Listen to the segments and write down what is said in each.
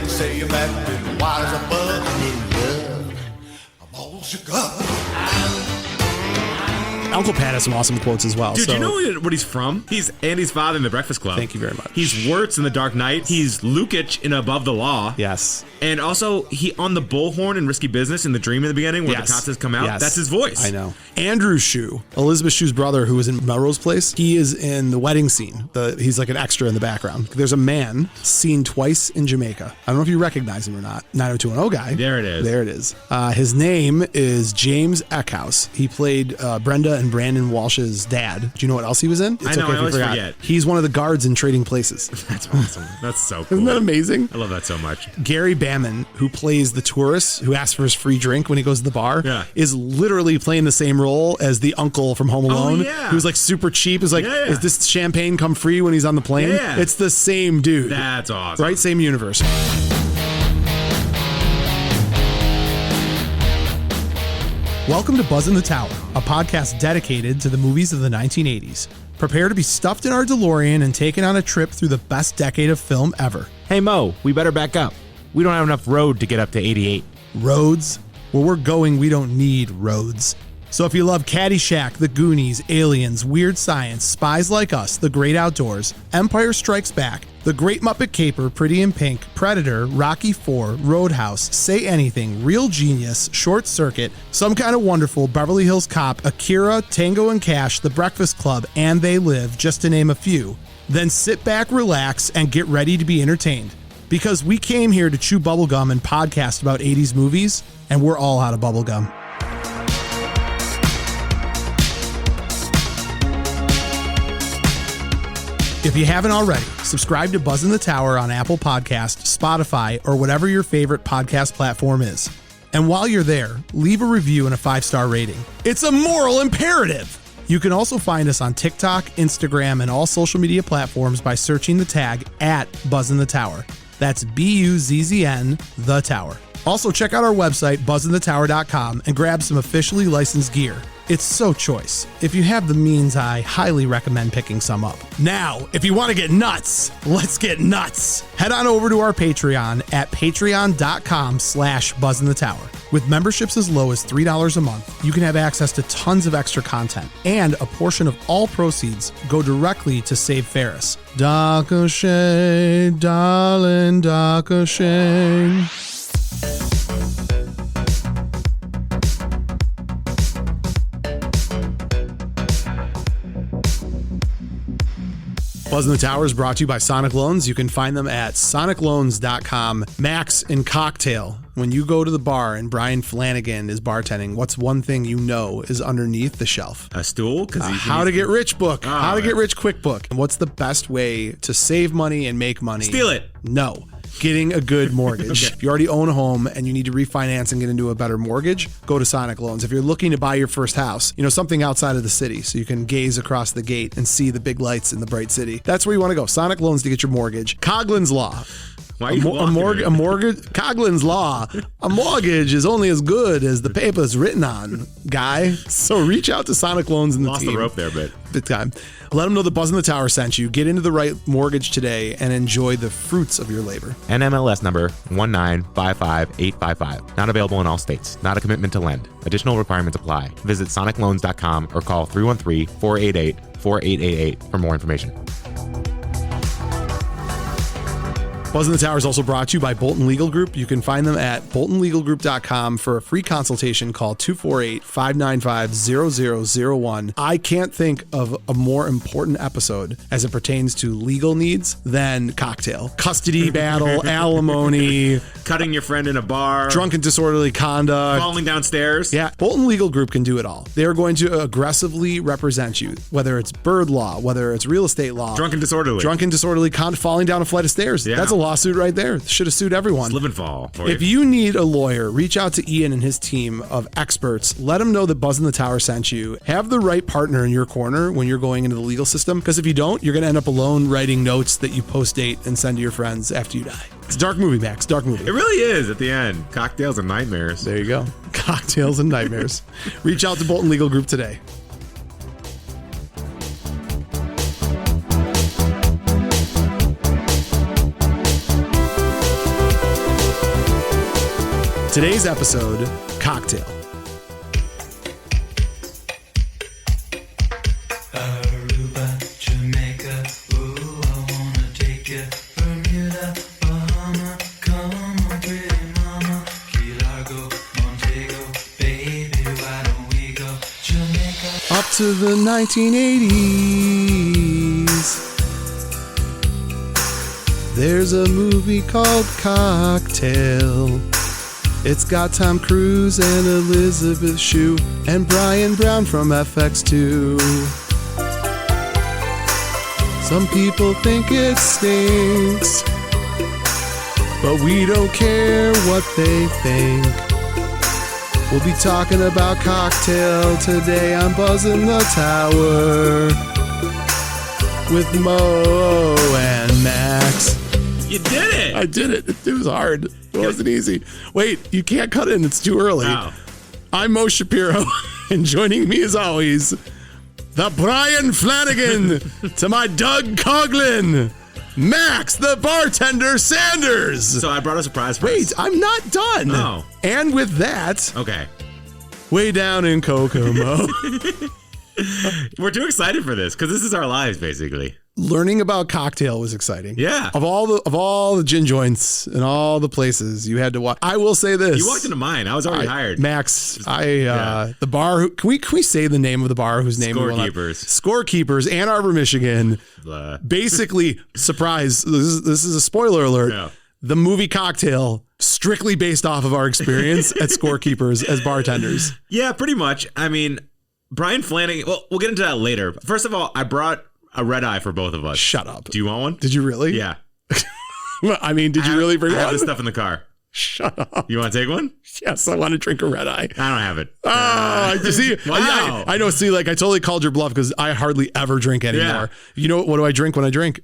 and say you're back and wide as a bug and in love. I'm all shook up. Uncle Pat has some awesome quotes as well. Dude, do you know what he's from? He's Andy's father in The Breakfast Club. Thank you very much. He's Wirtz in The Dark Knight. He's Lukic in Above the Law. Yes. And also, he on the bullhorn in Risky Business in The Dream in the beginning where the cops come out. Yes. That's his voice. I know. Andrew Shue, Elisabeth Shue's brother, who was in Melrose Place, he is in the wedding scene. He's like an extra in the background. There's a man seen twice in Jamaica. I don't know if you recognize him or not. 90210 guy. There it is. There it is. His name is James Eckhouse. He played Brenda and Brandon Walsh's dad. Do you know what else he was in? I know, I always forget. He's one of the guards in Trading Places. That's awesome. That's so cool. Isn't that amazing? I love that so much. Gary Bamman, who plays the tourist who asks for his free drink when he goes to the bar, is literally playing the same role as the uncle from Home Alone, who's like super cheap. Is like, is this champagne come free when he's on the plane? Yeah. It's the same dude. That's awesome. Right? Same universe. Welcome to Buzzn The Tower, a podcast dedicated to the movies of the 1980s. Prepare to be stuffed in our DeLorean and taken on a trip through the best decade of film ever. Hey Mo, we better back up. We don't have enough road to get up to 88. Roads? Where we're going, we don't need roads. So if you love Caddyshack, The Goonies, Aliens, Weird Science, Spies Like Us, The Great Outdoors, Empire Strikes Back, The Great Muppet Caper, Pretty in Pink, Predator, Rocky IV, Roadhouse, Say Anything, Real Genius, Short Circuit, Some Kind of Wonderful, Beverly Hills Cop, Akira, Tango and Cash, The Breakfast Club, and They Live, just to name a few, then sit back, relax, and get ready to be entertained. Because we came here to chew bubblegum and podcast about 80s movies, and we're all out of bubblegum. If you haven't already, subscribe to Buzzn The Tower on Apple Podcasts, Spotify, or whatever your favorite podcast platform is. And while you're there, leave a review and a 5-star rating. It's a moral imperative! You can also find us on TikTok, Instagram, and all social media platforms by searching the tag @Buzzn The Tower. That's BUZZN The Tower. Also, check out our website, BuzzNTheTower.com, and grab some officially licensed gear. It's so choice. If you have the means, I highly recommend picking some up. Now, if you want to get nuts, let's get nuts. Head on over to our Patreon at patreon.com/BuzzNTheTower. With memberships as low as $3 a month, you can have access to tons of extra content, and a portion of all proceeds go directly to Save Ferris. Doc O'Shea, darling Doc O'Shea. Buzzn The Tower is brought to you by Sonic Loans. You can find them at sonicloans.com. Max and Cocktail. When you go to the bar and Brian Flanagan is bartending, what's one thing you know is underneath the shelf? A stool? How to Get Rich book. How to Get Rich quick book. And what's the best way to save money and make money? Steal it. No. Getting a good mortgage. Okay. If you already own a home and you need to refinance and get into a better mortgage, go to Sonic Loans. If you're looking to buy your first house, something outside of the city so you can gaze across the gate and see the big lights in the bright city, that's where you want to go. Sonic Loans to get your mortgage. Coughlin's Law. Why are you a mortgage. Coughlin's Law. A mortgage is only as good as the paper it's written on, guy. So reach out to Sonic Loans and the team. Lost the rope there, but big time. Let them know that Buzzn The Tower sent you. Get into the right mortgage today and enjoy the fruits of your labor. NMLS number 1955855. Not available in all states. Not a commitment to lend. Additional requirements apply. Visit sonicloans.com or call 313-488-4888 for more information. Buzzn The Tower is also brought to you by Bolton Legal Group. You can find them at boltonlegalgroup.com for a free consultation. Call 248-595-0001. I can't think of a more important episode as it pertains to legal needs than Cocktail. Custody battle, alimony, cutting your friend in a bar, drunken disorderly conduct, falling downstairs. Yeah, Bolton Legal Group can do it all. They're going to aggressively represent you, whether it's bird law, whether it's real estate law. Drunken disorderly conduct, falling down a flight of stairs. Yeah. That's a lawsuit right there. Should have sued everyone. Slip and fall. If you need a lawyer, reach out to Ian and his team of experts. Let them know that Buzzn The Tower sent you. Have the right partner in your corner when you're going into the legal system, because if you don't, you're going to end up alone writing notes that you post-date and send to your friends after you die. It's a dark movie, Max. Dark movie. It really is at the end. Cocktails and nightmares. There you go. Cocktails and nightmares. Reach out to Bolton Legal Group today. Today's episode, Cocktail. Aruba, Jamaica, ooh, I wanna take you. Bermuda, Bahama, come on, pretty mama. Key Largo, Montego, baby, why don't we go? Jamaica. Up to the 1980s. There's a movie called Cocktail. It's got Tom Cruise and Elisabeth Shue and Brian Brown from FX2. Some people think it stinks, but we don't care what they think. We'll be talking about Cocktail today on Buzzn The Tower with Mo and Max. You did it. I did it. It was hard. It wasn't easy. Wait, you can't cut in. It's too early. Wow. I'm Mo Shapiro, and joining me as always, the Brian Flanagan to my Doug Coughlin, Max, the Bartender Sanders. So I brought a surprise for Wait, us. I'm not done. Oh. And with that, Okay. way down in Kokomo, We're too excited for this because this is our lives, basically. learning about Cocktail was exciting. Yeah. Of all the gin joints and all the places you had to walk. I will say this. You walked into mine. I was already hired. Max, Yeah. the bar. Can we say the name of the bar whose name? Scorekeepers. Scorekeepers, Ann Arbor, Michigan. Blah. Basically, surprise. This is a spoiler alert. Yeah. The movie Cocktail, strictly based off of our experience at Scorekeepers as bartenders. Yeah, pretty much. I mean, Brian Flanagan. Well, we'll get into that later. First of all, I brought a red eye for both of us. Shut up. Do you want one? Did you really? Yeah. I mean, did you really bring I have one? this stuff in the car. Shut up. You want to take one? Yes, I want to drink a red eye. I don't have it. Oh, you see, Wow. I know. See, like I totally called your bluff because I hardly ever drink anymore. Yeah. You know what do I drink when I drink?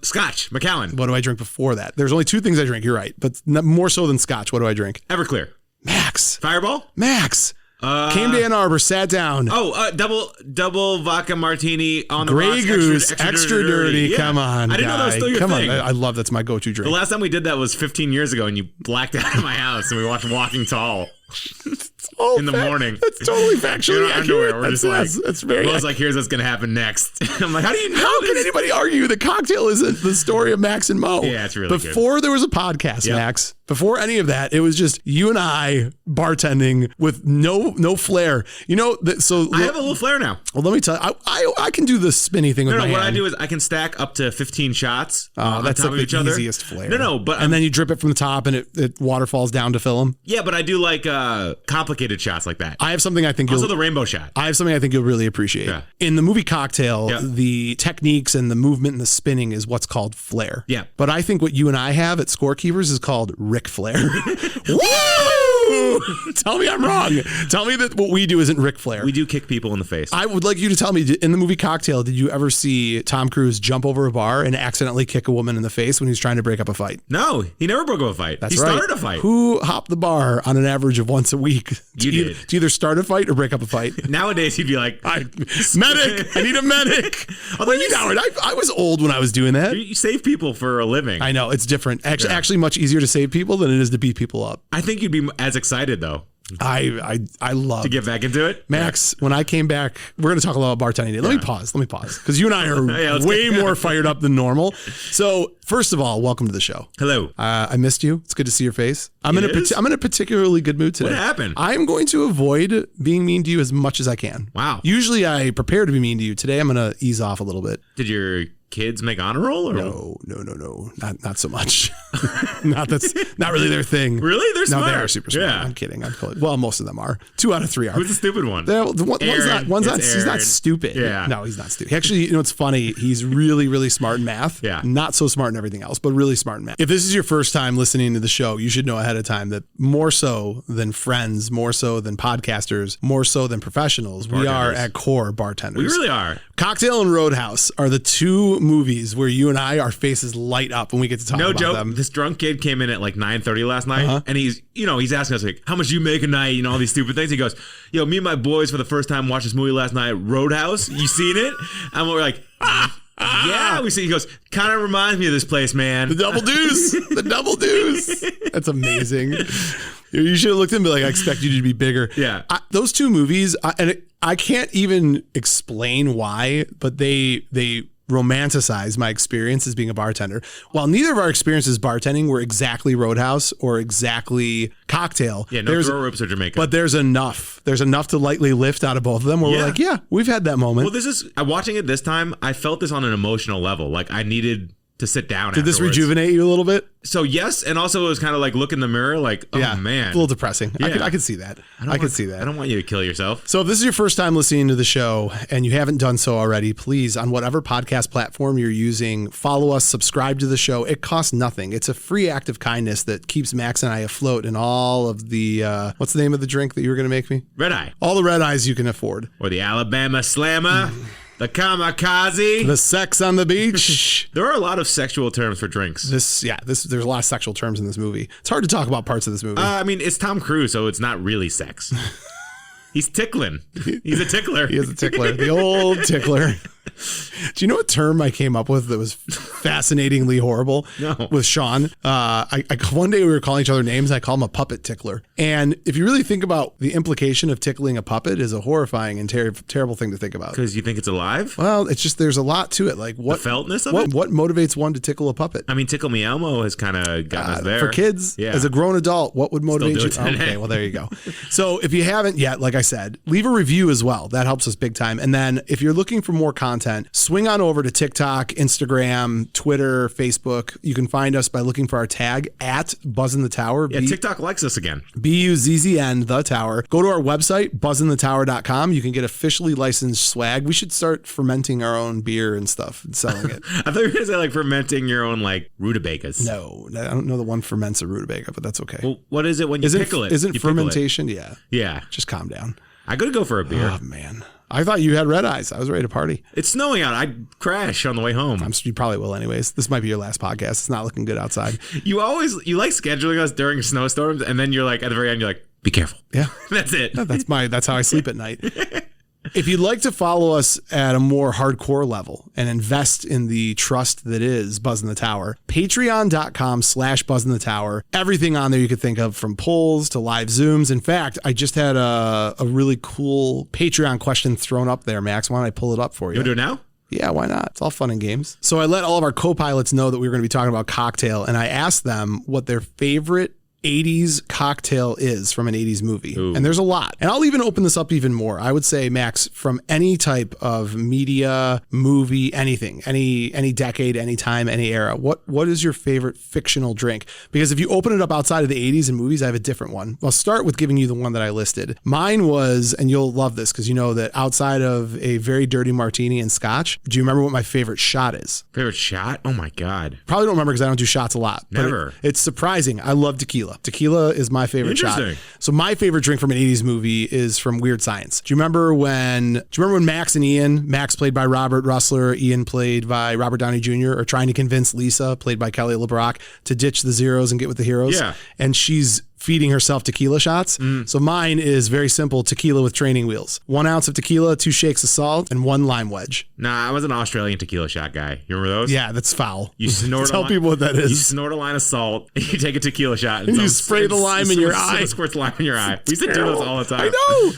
Scotch, Macallan, What do I drink before that? There's only two things I drink. You're right, but more so than scotch. What do I drink? Everclear, Max. Fireball. Came to Ann Arbor, sat down. Double vodka martini on the Grey rocks, Goose, extra dirty. Yeah. Come on, I didn't know that was still your Come thing. on, I love that's my go-to drink. The last time we did that was 15 years ago, and you blacked out of my house, and we watched Walking Tall in the morning. That's totally factually In our underwear. accurate. We're just like, that's very. Will's like, here's what's gonna happen next. I'm like, how do you know? How can this? anybody argue that Cocktail isn't the story of Max and Mo? Yeah, it's really good. Before there was a podcast, Yep. Max. Before any of that, it was just you and I bartending with no flair. You know, so I have a little flair now. well, let me tell you, I can do the spinny thing with No, my what hand. I do is I can stack up to 15 shots on that's top like of each the other. easiest flair. No, but and then you drip it from the top, and it waterfalls down to fill them. yeah, but I do like complicated shots like that. I have something I think Also you'll. the rainbow shot. I have something I think you'll really appreciate. Yeah. In the movie Cocktail, Yeah. the techniques and the movement and the spinning is what's called flair. Yeah. But I think what you and I have at Scorekeepers is called Ric Flair. Woo! Tell me I'm wrong. Tell me that what we do isn't Ric Flair. We do kick people in the face. I would like you to tell me, in the movie Cocktail, did you ever see Tom Cruise jump over a bar and accidentally kick a woman in the face when he was trying to break up a fight? No, he never broke up a fight. That's he right. started a fight. Who hopped the bar on an average of once a week You did. to either start a fight or break up a fight? Nowadays, he'd be like, Medic! I need a medic! Although you know, I was old when I was doing that. you save people for a living. I know, it's different. Actually, much easier to save people than it is to beat people up. I think you'd be as excited, though, I love to get back into it. Max, when I came back, we're going to talk a lot about bartending today. Let me pause, because you and I are Yeah, let's way get- more fired up than normal. So, first of all, welcome to the show. Hello. I missed you. It's good to see your face. I'm in a particularly good mood today. What happened? I'm going to avoid being mean to you as much as I can. Wow. Usually I prepare to be mean to you. Today I'm going to ease off a little bit. Did your kids make honor roll? Or? No. Not so much. That's not really their thing. Really? They're No, smart. they are super smart. Yeah. I'm kidding. Well, most of them are. 2 out of 3 are. Who's the stupid one? One's not. He's not Aaron. stupid. Yeah. No, he's not stupid. Actually, you know what's funny? He's really, really smart in math. Yeah. Not so smart in everything else, but really smart in math. If this is your first time listening to the show, you should know ahead of time that more so than friends, more so than podcasters, more so than professionals, we are Bartenders. at core bartenders. We really are. Cocktail and Roadhouse are the 2 movies where you and I, our faces light up when we get to talk No about joke. them. This drunk kid came in at like 9:30 last night, and he's asking us like, how much do you make a night? You know, all these stupid things. He goes, yo, me and my boys for the first time watched this movie last night, Roadhouse. You seen it? And we're like, yeah, we see. He goes, kind of reminds me of this place, man. The double deuce. The double deuce. That's amazing. You should have looked at me like, I expect you to be bigger. Yeah. Those two movies, I can't even explain why, but they romanticize my experience as being a bartender. While neither of our experiences bartending were exactly Roadhouse or exactly Cocktail. Yeah, no throw ropes or Jamaica. But there's enough. There's enough to lightly lift out of both of them where we're like, yeah, we've had that moment. Well, watching it this time, I felt this on an emotional level. Like I needed to sit down. Did this rejuvenate you a little bit? So yes, and also it was kind of like look in the mirror, like, oh man, a little depressing. Yeah. I could see that. I could see that. I don't want you to kill yourself. So if this is your first time listening to the show and you haven't done so already, please, on whatever podcast platform you're using, follow us, subscribe to the show. It costs nothing. It's a free act of kindness that keeps Max and I afloat in all of the, what's the name of the drink that you were going to make me? Red Eye. All the red eyes you can afford. Or the Alabama Slammer. The kamikaze. The sex on the beach. There are a lot of sexual terms for drinks. There's a lot of sexual terms in this movie. It's hard to talk about parts of this movie. I mean, it's Tom Cruise, so it's not really sex. He's tickling. He's a tickler. He is a tickler. The old tickler. Do you know what term I came up with that was fascinatingly horrible? No. With Sean. One day we were calling each other names. I call him a puppet tickler. And if you really think about the implication of tickling a puppet is a horrifying and terrible thing to think about. Because you think it's alive? Well, it's just there's a lot to it. Like the feltness of it? What motivates one to tickle a puppet? I mean, Tickle Me Elmo has kind of gotten us there. For kids, as a grown adult, what would motivate you? Okay, well, there you go. So if you haven't yet, like I said, leave a review as well. That helps us big time. And then if you're looking for more content, swing on over to TikTok, Instagram, Twitter, Facebook. You can find us by looking for our tag at Buzzn The Tower. Yeah, TikTok likes us again. BUZZN The Tower. Go to our website, buzzinthettower.com. You can get officially licensed swag. We should start fermenting our own beer and stuff and selling it. I thought you were going to say like fermenting your own like rutabagas. No, I don't know the one ferments a rutabaga, but that's okay. Well, what is it when you pickle it? Isn't fermentation? Yeah. Yeah. Just calm down. I gotta go for a beer. Oh, man. I thought you had red eyes. I was ready to party. It's snowing out. I'd crash on the way home. You probably will anyways. This might be your last podcast. It's not looking good outside. You like scheduling us during snowstorms, and then you're like, at the very end, you're like, be careful. Yeah. That's it. That's how I sleep at night. If you'd like to follow us at a more hardcore level and invest in the trust that is Buzzn The Tower, patreon.com/Buzzn The Tower. Everything on there you could think of, from polls to live Zooms. In fact, I just had a really cool Patreon question thrown up there, Max. Why don't I pull it up for you? You want to do it now? Yeah, why not? It's all fun and games. So I let all of our co-pilots know that we were going to be talking about Cocktail, and I asked them what their favorite 80s cocktail is from an 80s movie. Ooh. And there's a lot. And I'll even open this up even more. I would say, Max, from any type of media, movie, anything, any decade, any time, any era, what is your favorite fictional drink? Because if you open it up outside of the 80s and movies, I have a different one. I'll start with giving you the one that I listed. Mine was, and you'll love this because you know that outside of a very dirty martini and scotch, do you remember what my favorite shot is? Favorite shot? Oh my God. Probably don't remember because I don't do shots a lot. Never. It's surprising. I love tequila. Tequila is my favorite shot. So my favorite drink from an 80s movie is from Weird Science. Do you remember when Max and Ian, Max played by Robert Russler, Ian played by Robert Downey Jr., are trying to convince Lisa, played by Kelly LeBrock, to ditch the zeros and get with the heroes? Yeah. And she's feeding herself tequila shots. So mine is very simple: tequila with training wheels. 1 ounce of tequila, 2 shakes of salt, and 1 lime wedge. Nah, I was an Australian tequila shot guy. You remember those? Yeah, that's foul. You snort Tell people what that is. You snort a line of salt, and you take a tequila shot, and you spray the lime in your eye. Squirts lime in your eye. We used to do those all the time. I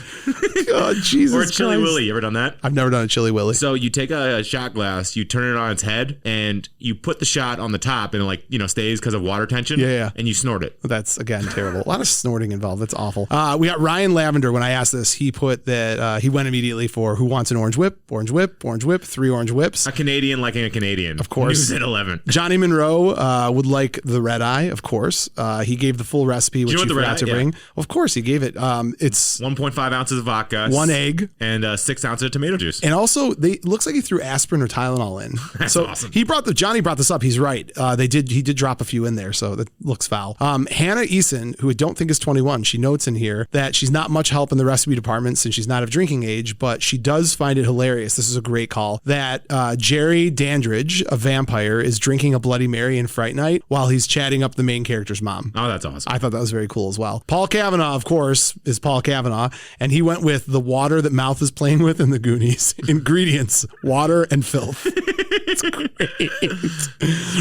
know. God, Jesus Or a Chili Christ. Willy. You ever done that? I've never done a Chili Willy. So you take a shot glass, you turn it on its head, and you put the shot on the top, and it stays because of water tension. Yeah. And you snort it. That's, again, terrible. A lot of snorting involved. That's awful. We got Ryan Lavender. When I asked this, he put that he went immediately for Who Wants an Orange Whip? Orange Whip, Orange Whip, 3 orange whips. A Canadian liking a Canadian. Of course. News at 11. Johnny Monroe would like the red eye, of course. He gave the full recipe, which he forgot to bring. Of course, he gave it. It's 1.5 ounces of vodka, 1 egg, and 6 ounces of tomato juice. And also, looks like he threw aspirin or Tylenol in. That's so awesome. Johnny brought this up. He's right. He did drop a few in there, so that looks foul. Hannah Eason, who I don't think is 21, she notes in here that she's not much help in the recipe department since she's not of drinking age, but she does find it hilarious. This is a great call. That Jerry Dandridge, a vampire, is drinking a Bloody Mary in Fright Night while he's chatting up the main character's mom. Oh, that's awesome. I thought that was very cool as well. Paul Kavanaugh, of course, is Paul Kavanaugh, and he went with the water that Mouth is playing with in the Goonies. Ingredients: water and filth. It's great.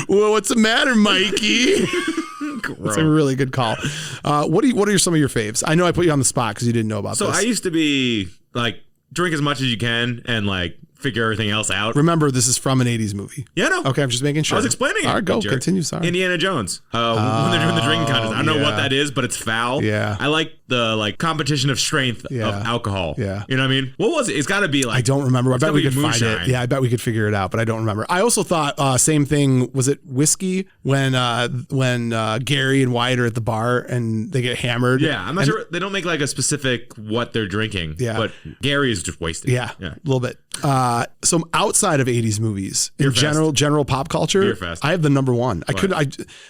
Well, what's the matter, Mikey? It's a really good call. What are some of your faves? I know I put you on the spot because you didn't know about So this. I used to be like, drink as much as you can and like figure everything else out. Remember, this is from an 80s movie. Yeah, no. Okay, I'm just making sure. I was explaining it. All right, go. you jerk. Continue. Sorry. Indiana Jones. When they're doing the drinking contest. I don't know what that is, but it's foul. Yeah. I like the like competition of strength of alcohol. Yeah. You know what I mean? What was it? It's got to be like. I don't remember. I bet we could find moonshine. it. Yeah, I bet we could figure it out, but I don't remember. I also thought same thing. Was it whiskey when Gary and Wyatt are at the bar and they get hammered? Yeah, I'm not sure. They don't make like a specific what they're drinking. Yeah. But Gary is just wasted. Yeah, a little bit. So outside of 80s movies, in general pop culture, Beer Fest. I have the number one.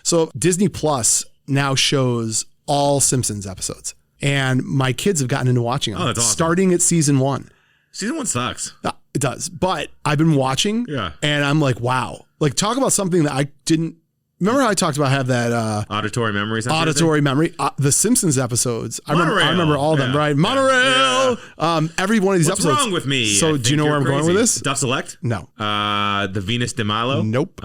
So Disney Plus now shows all Simpsons episodes, and my kids have gotten into watching them. Oh, that's awesome. Starting at season 1. Season 1 sucks. It does, but I've been watching, and I'm like, wow. Like, talk about something that I didn't. Remember how I talked about have that Auditory memory. memory. The Simpsons episodes. I remember all of them. Right, Monorail. Yeah. Every one of these What's episodes. wrong with me? So do you know where I'm going with this? Duff Select? No. The Venus de Milo? Nope.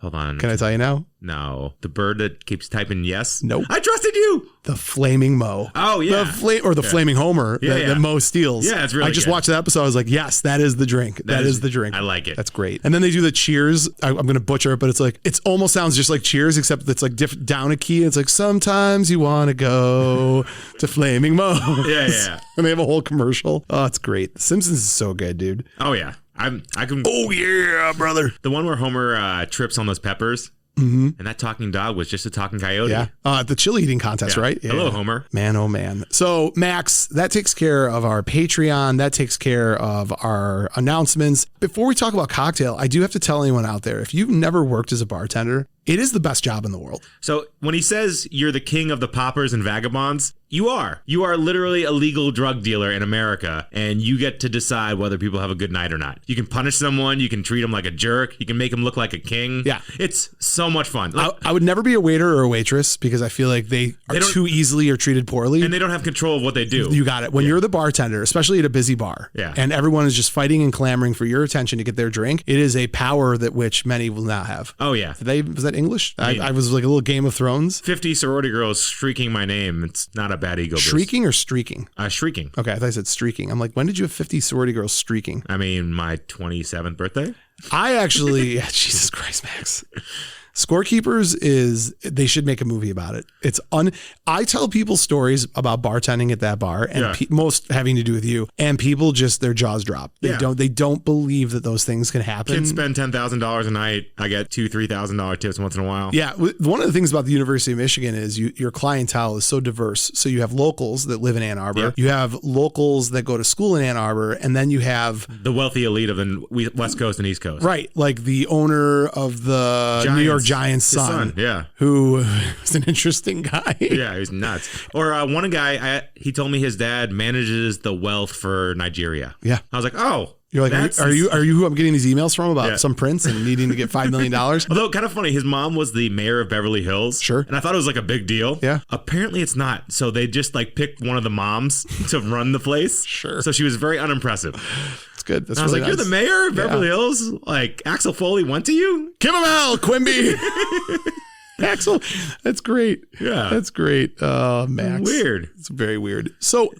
Hold on. Can I tell you now? No. The bird that keeps typing yes? Nope. I trusted you. The Flaming Mo. Oh, yeah. The Flaming Homer that Mo steals. Yeah, it's really I just good. watched that episode. I was like, yes, that is the drink. That is the drink. I like it. That's great. And then they do the Cheers. I'm going to butcher it, but it's like, it almost sounds just like Cheers, except it's like down a key. It's like, sometimes you want to go to Flaming Mo. Yeah. And they have a whole commercial. Oh, it's great. The Simpsons is so good, dude. Oh, yeah. I can. Oh, yeah, brother. The one where Homer trips on those peppers. Mm-hmm. And that talking dog was just a talking coyote. Yeah. The chili eating contest, right? Yeah. Hello, Homer. Man, oh, man. So, Max, that takes care of our Patreon. That takes care of our announcements. Before we talk about cocktail, I do have to tell anyone out there, if you've never worked as a bartender, it is the best job in the world. So when he says you're the king of the poppers and vagabonds, you are. You are literally a legal drug dealer in America, and you get to decide whether people have a good night or not. You can punish someone. You can treat them like a jerk. You can make them look like a king. Yeah. It's so much fun. I would never be a waiter or a waitress because I feel like they are too easily or treated poorly. And they don't have control of what they do. You got it. When you're the bartender, especially at a busy bar, and everyone is just fighting and clamoring for your attention to get their drink, it is a power that which many will not have. Oh, yeah. Was that English? I was like a little Game of Thrones. 50 sorority girls shrieking my name. It's not a bad ego boost. Shrieking or streaking? Shrieking. Okay, I thought I said streaking. I'm like, when did you have 50 sorority girls streaking? I mean, my 27th birthday. I actually, Jesus Christ, Max. Scorekeepers they should make a movie about it. I tell people stories about bartending at that bar, and most having to do with you, and people just, their jaws drop. They don't believe that those things can happen. Kids spend $10,000 a night. I get $2,000-$3,000 tips once in a while. Yeah. One of the things about the University of Michigan is your clientele is so diverse. So you have locals that live in Ann Arbor. Yep. You have locals that go to school in Ann Arbor, and then you have the wealthy elite of the West Coast and East Coast. Right. Like the owner of the New York Giants' son. Yeah. Who is an interesting guy. Yeah, he's nuts. Or one guy, he told me his dad manages the wealth for Nigeria. Yeah. I was like, oh. You're like, are you who I'm getting these emails from about some prince and needing to get $5 million? Although kind of funny, his mom was the mayor of Beverly Hills. Sure. And I thought it was like a big deal. Yeah. Apparently it's not. So they just like picked one of the moms to run the place. Sure. So she was very unimpressive. That's good. That's I was really like, nice. You're the mayor of Beverly Hills? Like Axel Foley went to you? Give him hell, Quimby. Axel, that's great. Yeah. That's great. Max. Weird. It's very weird. So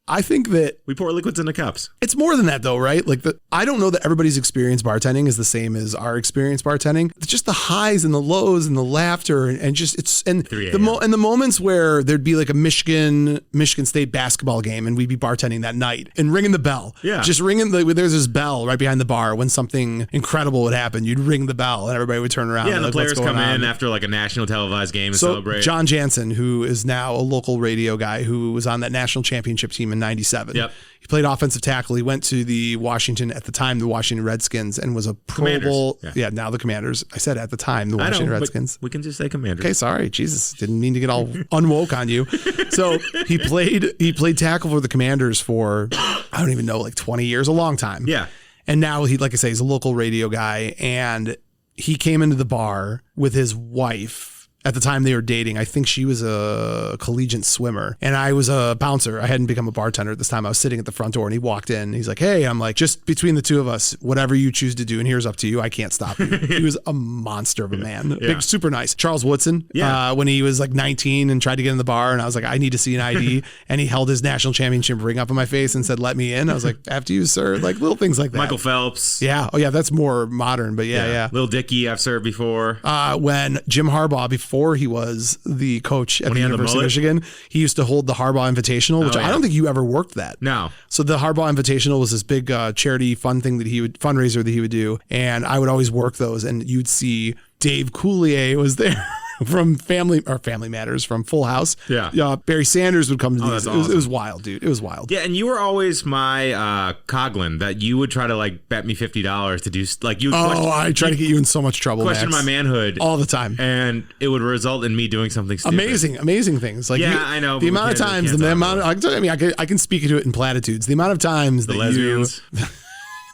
I think that we pour liquids into cups. It's more than that though, right? Like I don't know that everybody's experience bartending is the same as our experience bartending. It's just the highs and the lows and the laughter and just the moments where there'd be like a Michigan State basketball game and we'd be bartending that night and ringing the bell. Yeah. Just ringing there's this bell right behind the bar when something incredible would happen. You'd ring the bell and everybody would turn around. Yeah, and the like, players what's going come in on? after like a national televised game and So celebrate. John Jansen, who is now a local radio guy who was on that national championship team in 97. Yep. He played offensive tackle. He went to the Washington Redskins and was a Pro Commanders. Bowl. Yeah. Now the Commanders. I said at the time the Washington Redskins. We can just say Commanders. Okay, sorry. Jesus. Didn't mean to get all unwoke on you. So he played tackle for the Commanders for, I don't even know, like 20 years, a long time. Yeah. And now like I say, he's a local radio guy, and he came into the bar with his wife at the time they were dating. I think she was a collegiate swimmer and I was a bouncer. I hadn't become a bartender at this time. I was sitting at the front door and he walked in. He's like, hey, I'm like, just between the two of us, whatever you choose to do, and here's up to you. I can't stop you. He was a monster of a man. Big, super nice. Charles Woodson, when he was like 19 and tried to get in the bar, and I was like, I need to see an ID. And he held his national championship ring up in my face and said, let me in. I was like, after you, sir. Like little things like that. Michael Phelps. Yeah. Oh, yeah. That's more modern, but yeah. Little Dicky, I've served before. When Jim Harbaugh, before he was the coach at the University of Michigan, he used to hold the Harbaugh Invitational, which I don't think you ever worked that. No. So the Harbaugh Invitational was this big charity fundraiser that he would do, and I would always work those, and you'd see Dave Coulier was there. From Family Matters, from Full House. Yeah. Barry Sanders would come to these. Awesome. It was wild, dude. It was wild. Yeah, and you were always my Coughlin, that you would try to like bet me $50 to do like you. I tried to get you in so much trouble. Question Max. my manhood all the time, and it would result in me doing something stupid. Amazing things. Like I know the amount of times, I can speak to it in platitudes. The amount of times that lesbians.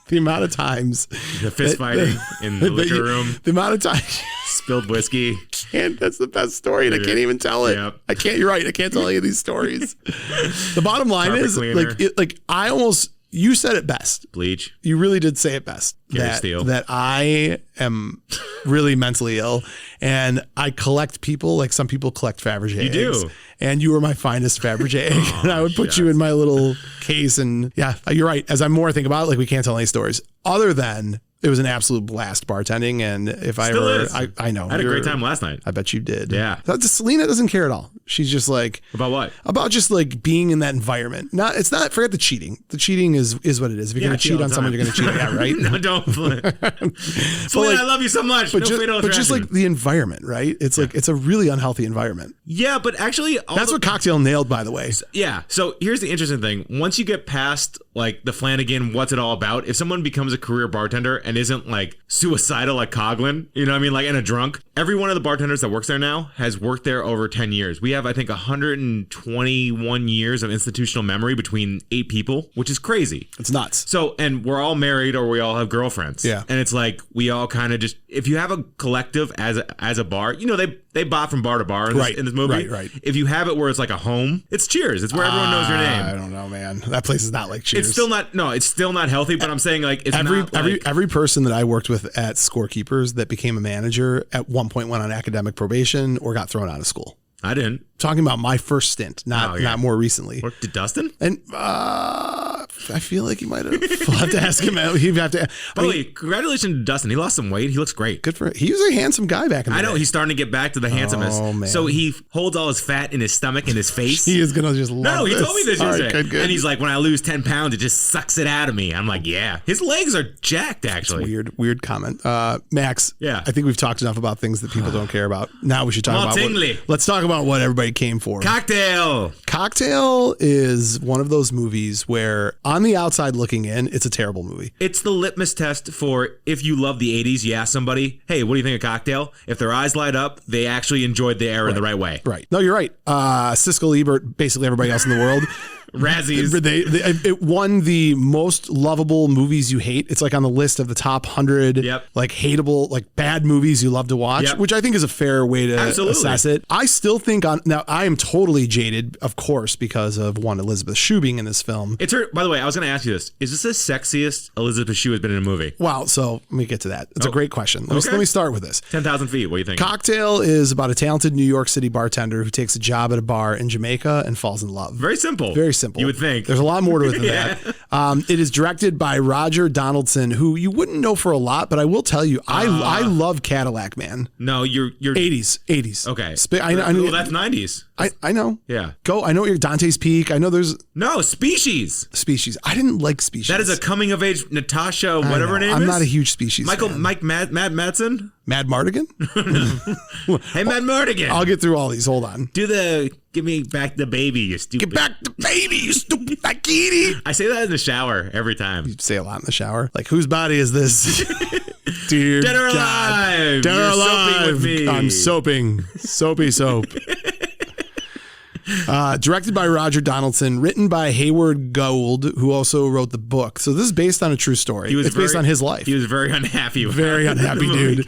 The amount of times the fist fighting in the liquor room, the amount of times spilled whiskey. That's the best story, and I can't even tell it. Yep. I can't. You're right. I can't tell any of these stories. The bottom line Carpet is, cleaner. You said it best. Bleach. You really did say it best. Gary Steele. That I am really mentally ill, and I collect people like some people collect Fabergé eggs. You do. And you were my finest Fabergé egg, and I would put you in my little case. And yeah, you're right. As I'm more thinking about it, like we can't tell any stories other than it was an absolute blast bartending. And if I ever, I know. I had a great time last night. I bet you did. Yeah. Selena doesn't care at all. She's just like, about what? About just like being in that environment. Forget the cheating. The cheating is what it is. If you're going to cheat on someone, you're going to cheat. Yeah, right? No, don't. Selena, I love you so much. But just like the environment, right? It's like, it's a really unhealthy environment. Yeah, but actually. That's what Cocktail nailed, by the way. Yeah. So here's the interesting thing. Once you get past like the Flanagan, what's it all about? If someone becomes a career bartender and isn't like suicidal like Coughlin, you know what I mean? Like, and a drunk, every one of the bartenders that works there now has worked there over 10 years. We have, I think, 121 years of institutional memory between 8 people, which is crazy. It's nuts. So, and we're all married or we all have girlfriends. Yeah. And it's like, we all kind of just, if you have a collective as a bar, you know, they bought from bar to bar in this movie. Right. If you have it where it's like a home, it's Cheers. It's where everyone knows your name. I don't know, man. That place is not like Cheers. It's still not healthy, but I'm saying like it's every person that I worked with at Scorekeepers that became a manager at one point went on academic probation or got thrown out of school. I didn't. Talking about my first stint, not more recently. What, did Dustin? And I feel like he might have. We'll have to ask him. He'd have to. Congratulations to Dustin. He lost some weight. He looks great. Good for him. He was a handsome guy back in the day. I know. He's starting to get back to the handsomest. Oh, man. So he holds all his fat in his stomach and his face. He is gonna just love he told me this yesterday. Good. And he's like, when I lose 10 pounds, it just sucks it out of me. I'm like, yeah. His legs are jacked, actually. Weird comment. Max. Yeah. I think we've talked enough about things that people don't care about. Now we should talk about let's talk about what everybody came for. Cocktail is one of those movies where on the outside looking in, it's a terrible movie. It's the litmus test for if you love the 80s, you ask somebody, hey, what do you think of Cocktail? If their eyes light up, they actually enjoyed the era the right way. Right. No, you're right. Siskel, Ebert, basically everybody else in the world. Razzies. It won the most lovable movies you hate. It's like on the list of the top 100 like hateable, like bad movies you love to watch, which I think is a fair way to assess it. I still think now I am totally jaded, of course, because of one Elisabeth Shue being in this film. It's her. By the way, I was going to ask you this: is this the sexiest Elisabeth Shue has been in a movie? Wow. So let me get to that. It's a great question. Let me start with this. 10,000 feet. What do you think? Cocktail is about a talented New York City bartender who takes a job at a bar in Jamaica and falls in love. Very simple. Very simple. You would think. There's a lot more to it than that. It is directed by Roger Donaldson, who you wouldn't know for a lot, but I will tell you, I love Cadillac Man. No, you're 80s. Okay. I know that's 90s. I know. Yeah. I know you're Dante's Peak. I know there's Species. I didn't like Species. That is a coming of age Natasha, whatever her name is. I'm not a huge Species fan. Mad Madsen? Mad Mardigan? Hey, Mad Mardigan. I'll get through all these. Hold on. Give me back the baby, you stupid. Get back the baby, you stupid fat kitty. I say that in the shower every time. You say a lot in the shower. Like, whose body is this? Dear Dead or God. alive. Dead or You're alive. soaping with me. I'm soaping. Soapy soap. Directed by Roger Donaldson, written by Hayward Gould, who also wrote the book. So this is based on a true story. It's based on his life. He was very unhappy with Very unhappy dude.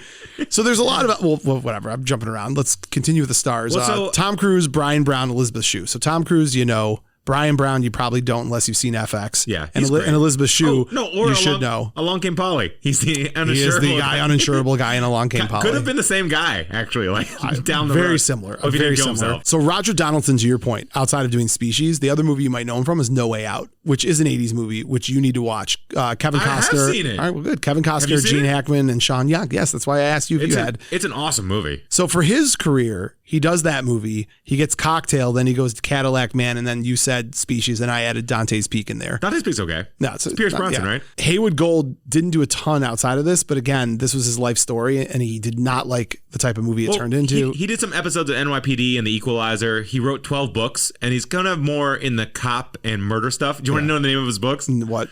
So there's a lot of, well, whatever. I'm jumping around. Let's continue with the stars. Well, so- Tom Cruise, Brian Brown, Elisabeth Shue. So Tom Cruise, you know. Brian Brown, you probably don't unless you've seen FX. Yeah, and, he's great. and Elizabeth Shue, you should know. Along Came Polly. He's the uninsurable. He is the guy, uninsurable guy in Along Came Polly. Could have been the same guy, actually. Like down the road. Very similar. If he Very didn't kill similar. himself. So Roger Donaldson, to your point, outside of doing Species, the other movie you might know him from is No Way Out, which is an 80s movie, which you need to watch. Kevin Costner. I have seen it. All right, well, good. Kevin Costner, seen Gene it? Hackman, and Sean Young. Yes, that's why I asked you if you had. It's an awesome movie. So for his career, he does that movie. He gets Cocktail, then he goes to Cadillac Man, and then you said Species, and I added Dante's Peak in there. Dante's Peak's okay. No, it's Pierce Brosnan, right? Haywood Gold didn't do a ton outside of this, but again, this was his life story, and he did not like the type of movie it turned into. He did some episodes of NYPD and The Equalizer. He wrote 12 books, and he's kind of more in the cop and murder stuff. Do you want to know the name of his books? What?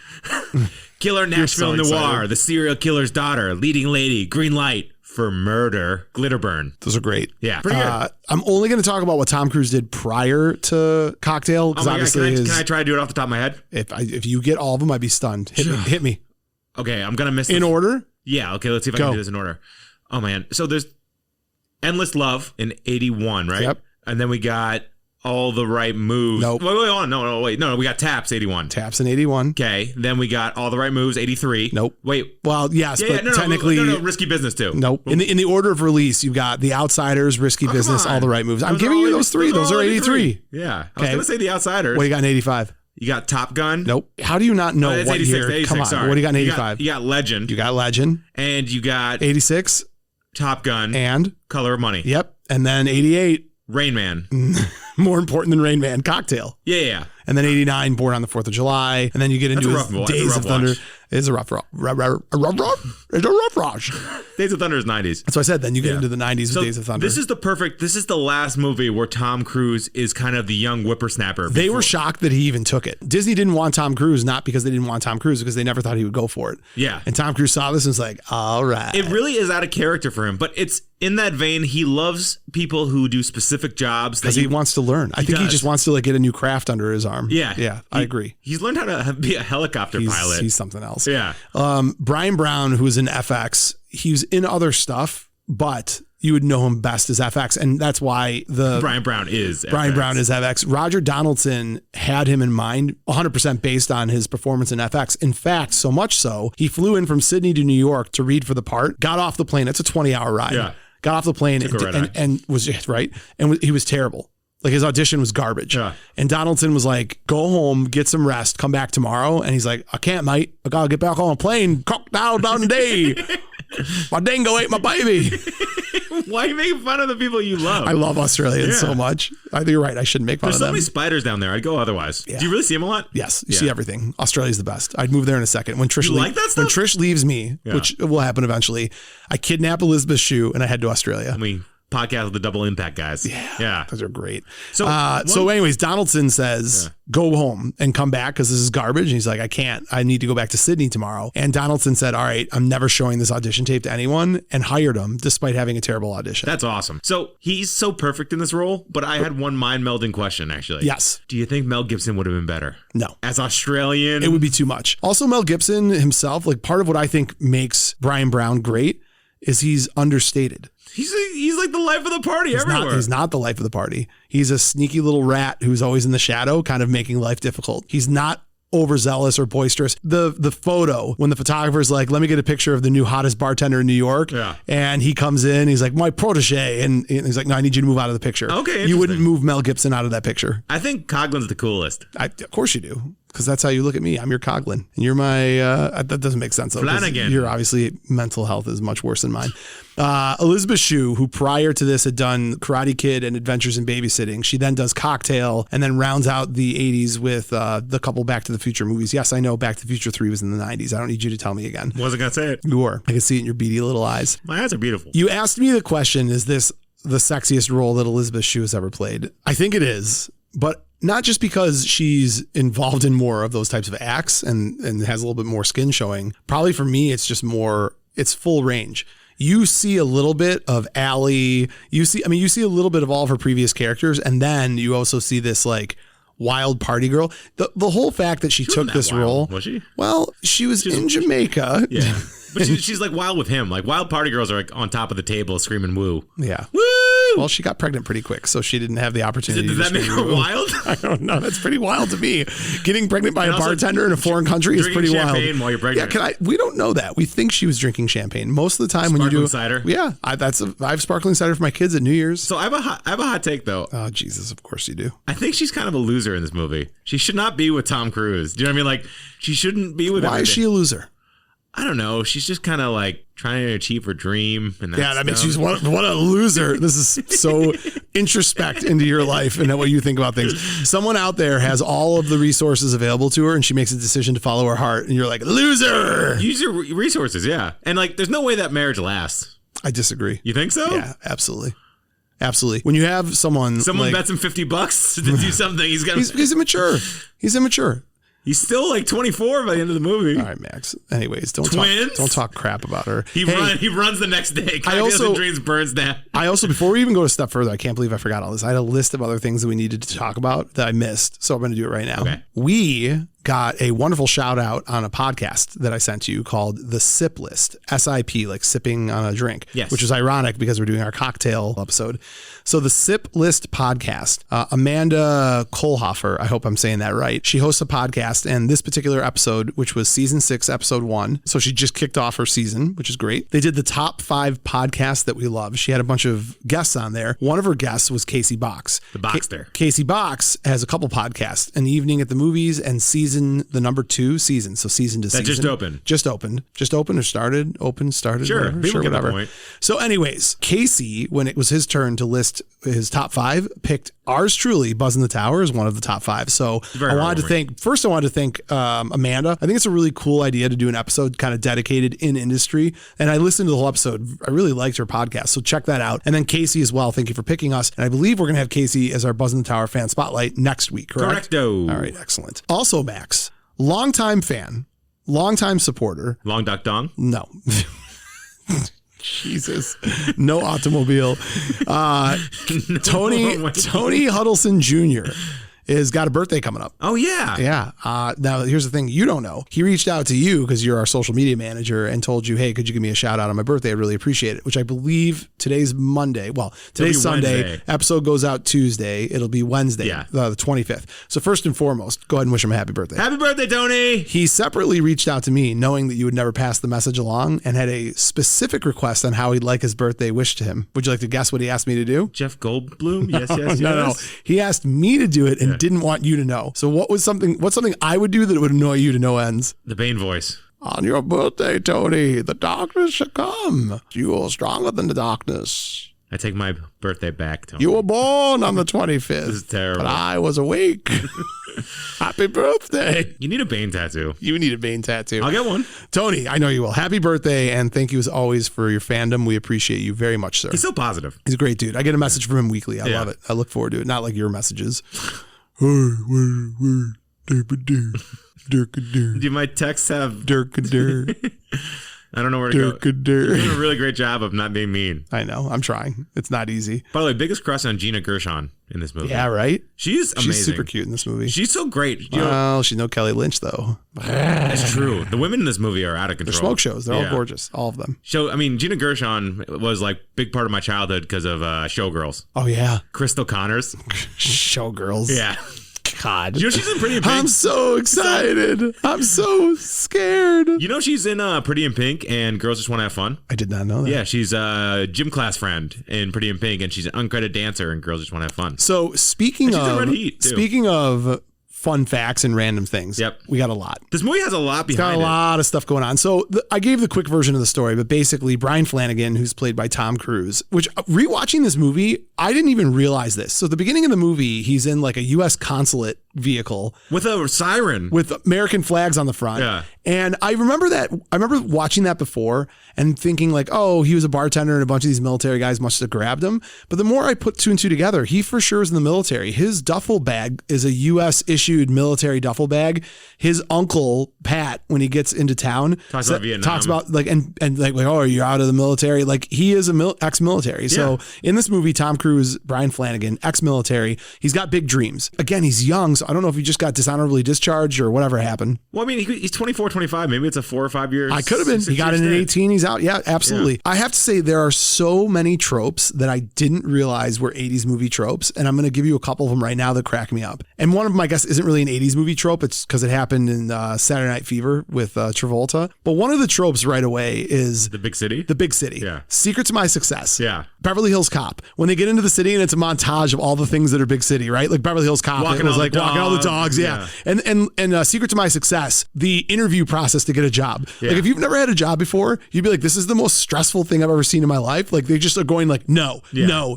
Killer Nashville so Noir, excited. The Serial Killer's Daughter, Leading Lady, Green Light, For Murder, Glitterburn. Those are great. Yeah, pretty good. I'm only going to talk about what Tom Cruise did prior to Cocktail, because obviously can I try to do it off the top of my head? if you get all of them, I'd be stunned. Hit me. Okay, I'm going to miss In order? Yeah, okay, let's see if I Go. can do this in order. Oh, man. So there's Endless Love in 81, right? Yep. And then we got All the Right Moves. Nope. Wait, hold on. No, we got Taps, 81. Taps in 81. Okay, then we got All the Right Moves, 83. Nope. Wait. Well, yes, but technically... No, Risky Business, too. Nope. In the order of release, you've got The Outsiders, Risky Business, come on. All the Right Moves. I'm Those giving are you all those three. Those are 83. Yeah. I was Okay. going to say The Outsiders. What do you got in 85? You got Top Gun. Nope. How do you not know That's what 86, year? 86, Come on. sorry. What do you got in 85? You got Legend. You got Legend. And you got 86. Top Gun. And? Color of Money. Yep. And then 88. Rain Man. More important than Rain Man, Cocktail. Yeah. And then 89, Born on the 4th of July. And then you get into That's his a rough Days of Thunder. watch. It's a rough It's a rough rush. Days of Thunder is 90s. That's what I said. Then you get into the 90s with Days of Thunder. This is the last movie where Tom Cruise is kind of the young whippersnapper. They were shocked that he even took it. Disney didn't want Tom Cruise, not because they didn't want Tom Cruise, because they never thought he would go for it. Yeah. And Tom Cruise saw this and was like, all right. It really is out of character for him, but it's in that vein. He loves people who do specific jobs. Because he wants to learn. I think he just wants to get a new craft under his arm. Yeah. Yeah, I agree. He's learned how to be a helicopter pilot. He's something else. Yeah. Brian Brown, who was in FX, he's in other stuff, but you would know him best as FX. And that's why Brian Brown is FX. Roger Donaldson had him in mind 100% based on his performance in FX. In fact, so much so, he flew in from Sydney to New York to read for the part, got off the plane. It's a 20-hour ride. Yeah. Got off the plane and was right. And he was terrible. Like his audition was garbage. Yeah. And Donaldson was like, go home, get some rest, come back tomorrow. And he's like, I can't, mate. I gotta get back on a plane. Cocktail Dundee. My dingo ate my baby. Why are you making fun of the people you love? I love Australians so much. I think you're right. I shouldn't make fun There's of so them. many spiders down there. I'd go otherwise. Yeah. Do you really see them a lot? Yes, you see everything. Australia's the best. I'd move there in a second. When Trish like that stuff? When Trish leaves me, Yeah. which will happen eventually, I kidnap Elisabeth Shue and I head to Australia. I mean, podcast with the Double Impact guys. Yeah. Those are great. So, So anyways, Donaldson says, go home and come back because this is garbage. And he's like, I can't. I need to go back to Sydney tomorrow. And Donaldson said, all right, I'm never showing this audition tape to anyone, and hired him despite having a terrible audition. That's awesome. So he's so perfect in this role, but I had one mind-melding question, actually. Yes. Do you think Mel Gibson would have been better? No. As Australian? It would be too much. Also, Mel Gibson himself, like part of what I think makes Brian Brown great is he's understated. He's like the life of the party everywhere. He's not the life of the party. He's a sneaky little rat who's always in the shadow, kind of making life difficult. He's not overzealous or boisterous. The photo, when the photographer's like, let me get a picture of the new hottest bartender in New York. Yeah. And he comes in, he's like, my protege. And he's like, no, I need you to move out of the picture. Okay, you wouldn't interesting. move Mel Gibson out of that picture. I think Coughlin's the coolest. Of course you do. Because that's how you look at me. I'm your Coughlin. And you're my, that doesn't make sense. Though, 'cause Flanagan. Your obviously mental health is much worse than mine. Elisabeth Shue, who prior to this had done Karate Kid and Adventures in Babysitting. She then does Cocktail and then rounds out the 80s with the couple Back to the Future movies. Yes, I know Back to the Future 3 was in the 90s. I don't need you to tell me again. Wasn't going to say it. You were. I can see it in your beady little eyes. My eyes are beautiful. You asked me the question, is this the sexiest role that Elisabeth Shue has ever played? I think it is, but not just because she's involved in more of those types of acts and has a little bit more skin showing. Probably for me, it's just more, it's full range. You see a little bit of Allie. You see a little bit of all of her previous characters. And then you also see this like wild party girl. The whole fact that she took wasn't that this wild, role. was she? Well, she was in Jamaica. Yeah. But she's like wild with him. Like wild party girls are like on top of the table screaming woo. Yeah. Woo! Well, she got pregnant pretty quick, so she didn't have the opportunity. Does that make her wild? I don't know. That's pretty wild to me. Getting pregnant by a bartender in a foreign country is pretty wild. Champagne while you're pregnant. Yeah, we don't know that. We think she was drinking champagne most of the time. When you do cider. Yeah, I have sparkling cider for my kids at New Year's. So I have a hot take though. Oh Jesus, of course you do. I think she's kind of a loser in this movie. She should not be with Tom Cruise. Do you know what I mean? Like she shouldn't be with. Why is she a loser? I don't know. She's just kind of like trying to achieve her dream. And that makes you what a loser. This is so introspect into your life and what you think about things. Someone out there has all of the resources available to her and she makes a decision to follow her heart and you're like, loser. Use your resources, yeah. And like there's no way that marriage lasts. I disagree. You think so? Yeah, absolutely. Absolutely. When you have someone like, bets him $50 to do something, he's immature. He's immature. He's still like 24 by the end of the movie. All right, Max. Anyways, don't talk crap about her. He runs the next day. Dreams burns down. I also, before we even go a step further, I can't believe I forgot all this. I had a list of other things that we needed to talk about that I missed, so I'm going to do it right now. Okay. We got a wonderful shout out on a podcast that I sent you called The Sip List, SIP, like sipping on a drink, yes. Which is ironic because we're doing our cocktail episode. So the Sip List podcast, Amanda Kohlhofer, I hope I'm saying that right. She hosts a podcast, and this particular episode, which was season 6, episode 1. So she just kicked off her season, which is great. They did the top 5 podcasts that we love. She had a bunch of guests on there. One of her guests was Casey Box. The Boxster. Casey Box has a couple podcasts, An Evening at the Movies and the number 2 season. So season to season. That just opened or started. Sure. Whatever. So anyways, Casey, when it was his turn to list his top 5, picked ours truly, Buzzn The Tower, as one of the top 5. So I wanted to thank Amanda. I think it's a really cool idea to do an episode kind of dedicated in industry. And I listened to the whole episode. I really liked her podcast. So check that out. And then Casey as well. Thank you for picking us. And I believe we're going to have Casey as our Buzzn The Tower fan spotlight next week, correct? Correcto. All right. Excellent. Also, Max, longtime fan, longtime supporter. Long Duck Dong? No. Jesus, no automobile. Tony Huddleston Jr. has got a birthday coming up. Oh, yeah. Yeah. Now, here's the thing you don't know. He reached out to you because you're our social media manager and told you, hey, could you give me a shout out on my birthday? I'd really appreciate it, which I believe today's Monday. Well, today's Sunday. Wednesday. Episode goes out Tuesday. It'll be Wednesday, the 25th. So first and foremost, go ahead and wish him a happy birthday. Happy birthday, Tony. He separately reached out to me knowing that you would never pass the message along and had a specific request on how he'd like his birthday wish to him. Would you like to guess what he asked me to do? Jeff Goldblum? Yes. No. He asked me to do it and didn't want you to know. So what's something I would do that would annoy you to no ends? The Bane voice. On your birthday, Tony, the darkness shall come. You are stronger than the darkness. I take my birthday back, Tony. You were born on the 25th. This is terrible. But I was awake. Happy birthday. You need a Bane tattoo. You need a Bane tattoo. I'll get one. Tony, I know you will. Happy birthday, and thank you as always for your fandom. We appreciate you very much, sir. He's so positive. He's a great dude. I get a message from him weekly. I love it. I look forward to it. Not like your messages. Do my texts have I don't know where to go. You're doing a really great job of not being mean. I know. I'm trying. It's not easy. By the way, biggest crush on Gina Gershon in this movie. Yeah, right? She's amazing. She's super cute in this movie. She's so great. Well, she's no Kelly Lynch, though. That's true. The women in this movie are out of control. They're smoke shows. They're all gorgeous. All of them. So, I mean, Gina Gershon was like a big part of my childhood because of Showgirls. Oh, yeah. Crystal Connors. Showgirls. Yeah. God. You know she's in Pretty in Pink. I'm so excited. I'm so scared. You know she's in Pretty in Pink and Girls Just Want to Have Fun? I did not know that. Yeah, she's a gym class friend in Pretty in Pink, and she's an uncredited dancer in Girls Just Want to Have Fun. So speaking of fun facts and random things, we got a lot. This movie has a lot behind it. It's got a lot of stuff going on. So I gave the quick version of the story, but basically Brian Flanagan, who's played by Tom Cruise, which rewatching this movie, I didn't even realize this. So the beginning of the movie, he's in like a U.S. consulate vehicle with a siren with American flags on the front. Yeah. And I remember watching that before and thinking like, oh, he was a bartender and a bunch of these military guys must have grabbed him. But the more I put 2 and 2 together, he for sure is in the military. His duffel bag is a U.S. issued military duffel bag. His uncle, Pat, when he gets into town, talks about Vietnam. Talks about like, and like, oh, are you out of the military? Like he is ex-military. So in this movie, Tom Cruise, Brian Flanagan, ex-military, he's got big dreams. Again, he's young. So So I don't know if he just got dishonorably discharged or whatever happened. Well, I mean, he's 24, 25. Maybe it's a 4 or 5 years. I could have been. He got in at 18. He's out. Yeah, absolutely. I have to say there are so many tropes that I didn't realize were 80s movie tropes. And I'm going to give you a couple of them right now that crack me up. And one of them, I guess, isn't really an 80s movie trope. It's because it happened in Saturday Night Fever with Travolta. But one of the tropes right away is The Big City? The Big City. Yeah. Secret to My Success. Yeah. Beverly Hills Cop. When they get into the city and it's a montage of all the things that are Big City, right? Like Beverly Hills Cop. Walking It was all like the walking all the dogs. dogs. Yeah. And Secret to My Success, the interview process to get a job. Yeah. Like if you've never had a job before, you'd be like, this is the most stressful thing I've ever seen in my life. Like they just are going like, no,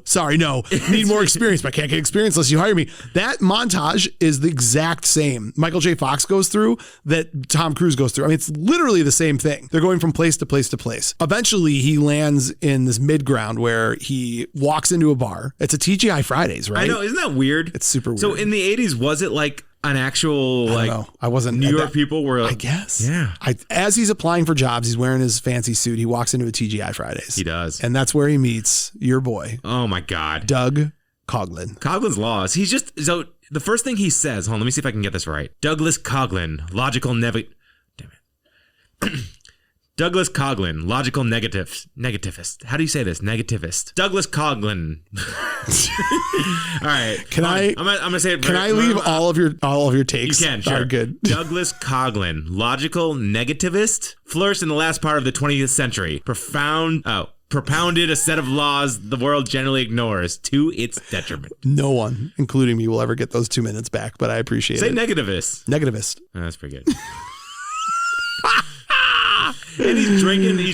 sorry, no. Need more experience, but I can't get experience unless you hire me. That montage is the exact same Michael J. Fox goes through that Tom Cruise goes through. I mean, it's literally the same thing. They're going from place to place to place. Eventually he lands in this mid-ground where he walks into a bar. It's a TGI Fridays, right? I know. Isn't that weird? It's super weird. So in the 80s, was it like an actual, I don't know. I wasn't New at York that- people were I guess. Yeah. As he's applying for jobs, he's wearing his fancy suit. He walks into a TGI Fridays. He does. And that's where he meets your boy, Oh my God. Doug Coughlin. Coughlin's laws. He's just, so the first thing he says, hold on, let me see if I can get this right. Douglas Coughlin, logical damn it. Douglas Coughlin, logical negativist. How do you say this? Negativist. Douglas Coughlin. All right. I'm gonna say it. Can I leave all of your takes? You can, sure. Good. Douglas Coughlin, logical negativist, flourished in the last part of the 20th century. Propounded a set of laws the world generally ignores to its detriment. No one, including me, will ever get those 2 minutes back, but I appreciate Say it. negativist. Negativist. Oh, that's pretty good. And he's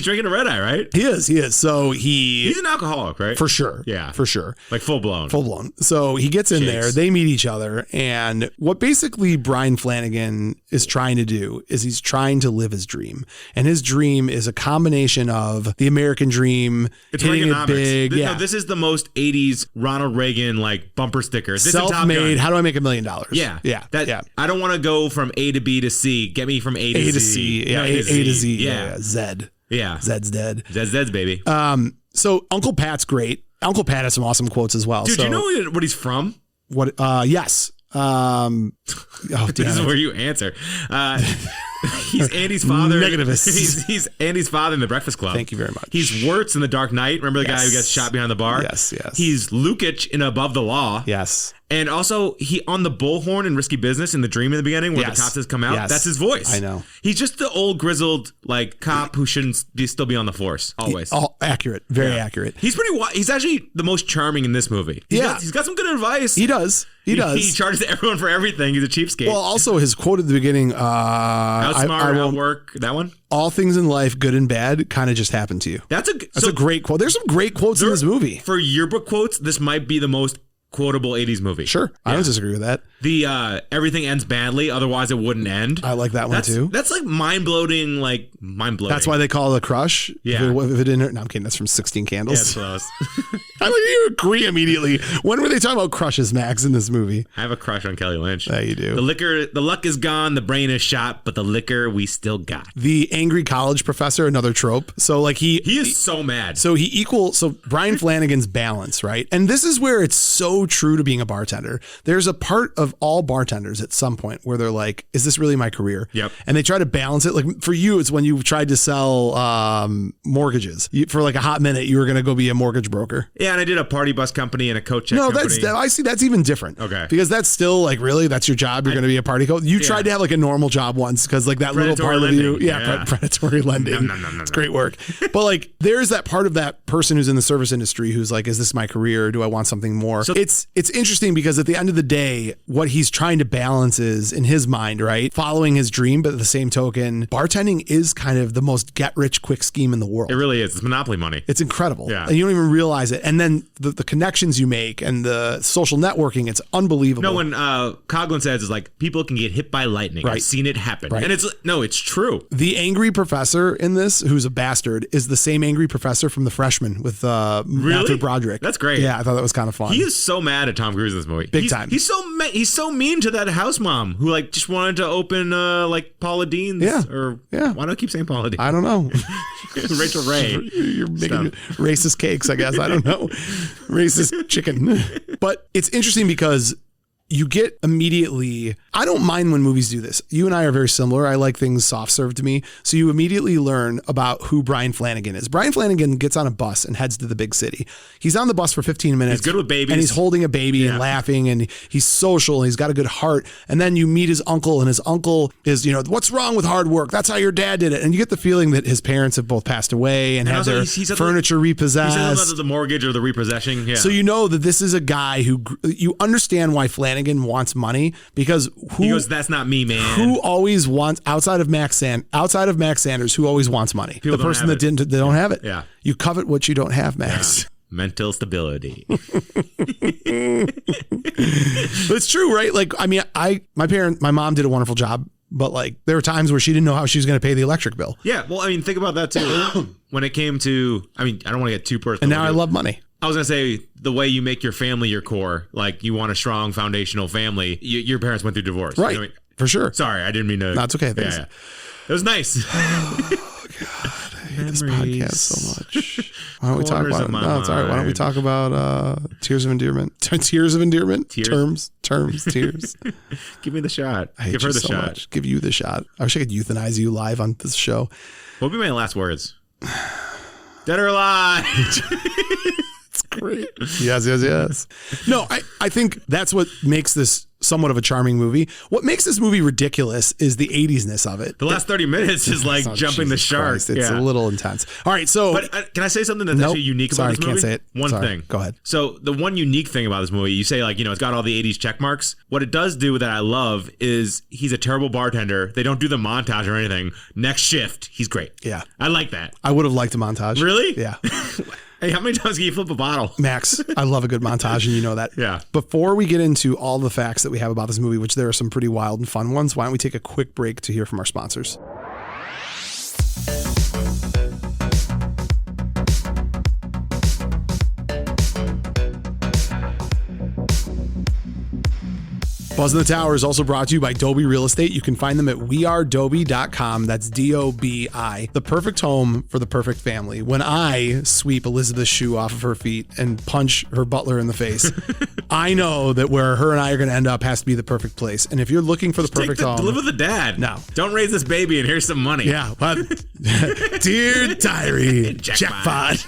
drinking a red eye, right? He is. So He's an alcoholic, right? for sure. Yeah. For sure. Like full blown. So he gets in Shakes. there, they meet each other, and what basically Brian Flanagan is trying to do is he's trying to live his dream. And his dream is a combination of the American dream, It's hitting it Reaganomics. big. No, this is the most 80s Ronald Reagan like bumper sticker. This is Top Gun. Self-made. How do I make $1 million? Yeah. Yeah. I don't want to go from A to B to C. Get me from A to A to Z. C. Yeah. No, A to Z. Yeah. Zed. Yeah. Zed's dead. Zed's baby. So Uncle Pat's great. Uncle Pat has some awesome quotes as well. Dude, so, do you know what he's from? what? Yes. This is where you answer. He's Andy's father. Negativist. He's Andy's father in The Breakfast Club. Thank you very much. He's Wirtz in The Dark Knight. Remember the guy who gets shot behind the bar? Yes. He's Lukic in Above the Law. Yes. And also, he on the bullhorn in Risky Business in The Dream in the beginning where the cops has come out. Yes. That's his voice. I know. He's just the old grizzled like cop who shouldn't still be on the force always. All accurate. Very accurate. He's pretty. He's actually the most charming in this movie. He's got some good advice. He does. He does. He charges everyone for everything. He's a cheapskate. Well, also his quote at the beginning, outsmart, I won't- outwork. That one. all things in life, good and bad, kind of just happen to you. That's a great quote. There's some great quotes in this movie. For yearbook quotes, this might be the most quotable 80s movie. Sure. I don't disagree with that. The everything ends badly, otherwise it wouldn't end. I like that one too. That's like mind-blowing. That's why they call it a crush. Yeah. If it didn't, no, I'm kidding. That's from 16 Candles. Yeah, close. I like you agree immediately. When were they talking about crushes, Max, in this movie? I have a crush on Kelly Lynch. Yeah, you do. The luck is gone, the brain is shot, but the liquor we still got. The angry college professor, another trope. So like He is so mad. So Brian Flanagan's balance, right? And this is where it's so true to being a bartender. There's a part of all bartenders at some point where they're like, is this really my career? Yep. And they try to balance it. Like for you, it's when you tried to sell mortgages. For like a hot minute, you were going to go be a mortgage broker. Yeah, and I did a party bus company and a coat check No, company. I see that's even different. Okay. Because that's still like, really, that's your job. You're going to be a party coach. You tried to have like a normal job once because like that little Predatory part lending. of you. Yeah. Predatory lending. It's great work. But like, there's that part of that person who's in the service industry who's like, is this my career? Or do I want something more? So it's interesting because at the end of the day, what he's trying to balance is in his mind, right? Following his dream, but at the same token, bartending is kind of the most get rich quick scheme in the world. It really is. It's monopoly money. It's incredible. Yeah. And you don't even realize it. And then the connections you make and the social networking, it's unbelievable. No, when Coughlin says is like, people can get hit by lightning. Right. I've seen it happen. Right. And it's true. The angry professor in this, who's a bastard, is the same angry professor from The Freshman with Matthew Broderick. That's great. Yeah, I thought that was kind of fun. He is so mad at Tom Cruise in this movie. Big time. He's so mean to that house mom who like just wanted to open like Paula Deen's. Yeah. Or Yeah. why do I keep saying Paula Deen? I don't know. Rachel Ray. You're making racist cakes, I guess. I don't know. Racist chicken. But it's interesting because you get immediately, I don't mind when movies do this. You and I are very similar. I like things soft served to me. So you immediately learn about who Brian Flanagan is. Brian Flanagan gets on a bus and heads to the big city. He's on the bus for 15 minutes. He's good with babies. And he's holding a baby and laughing, and he's social, and he's got a good heart. And then you meet his uncle, and his uncle is, what's wrong with hard work? That's how your dad did it. And you get the feeling that his parents have both passed away and had their furniture repossessed. He's about the mortgage or the repossession. Yeah. So you know that this is a guy who, you understand why Flanagan wants money, because he goes, that's not me, man. Who always wants, outside of Max Sanders, who always wants money? People the person that they don't have it. Yeah. You covet what you don't have, Max. Yeah. Mental stability. But it's true, right? Like, I mean, my mom did a wonderful job, but like there were times where she didn't know how she was going to pay the electric bill. Yeah. Well, I mean, think about that too. When it came to, I mean, I don't want to get too personal. And now I love money. I was going to say, the way you make your family your core, like you want a strong foundational family, your parents went through divorce. Right. You know what I mean? For sure. Sorry, I didn't mean to. That's okay. Thanks. Yeah. It was nice. Oh, God. I hate this podcast so much. Why don't we talk about it? No, it's all right. Why don't we talk about tears of endearment? Tears of endearment? Terms, tears. Give me the shot. I hate Give her you the so shot. much. Give you the shot. I wish I could euthanize you live on this show. What would be my last words? Dead or alive? It's great. Yes. No, I think that's what makes this somewhat of a charming movie. What makes this movie ridiculous is the 80s-ness of it. The last 30 minutes is like jumping the shark. Christ, it's a little intense. All right, so... But can I say something that's actually unique about this movie? Sorry, can't say it. One thing. Go ahead. So the one unique thing about this movie, you say like, it's got all the 80s check marks. What it does do that I love is he's a terrible bartender. They don't do the montage or anything. Next shift, he's great. Yeah. I like that. I would have liked a montage. Really? Yeah. Hey, how many times can you flip a bottle? Max, I love a good montage, and you know that. Yeah. Before we get into all the facts that we have about this movie, which there are some pretty wild and fun ones, why don't we take a quick break to hear from our sponsors? Buzzn The Tower is also brought to you by Dobie Real Estate. You can find them at wearedobie.com. That's D-O-B-I. The perfect home for the perfect family. When I sweep Elisabeth's shoe off of her feet and punch her butler in the face, I know that where her and I are going to end up has to be the perfect place. And if you're looking for the perfect home... Live with the dad. No. Don't raise this baby and here's some money. Yeah. Dear diary, jackpot.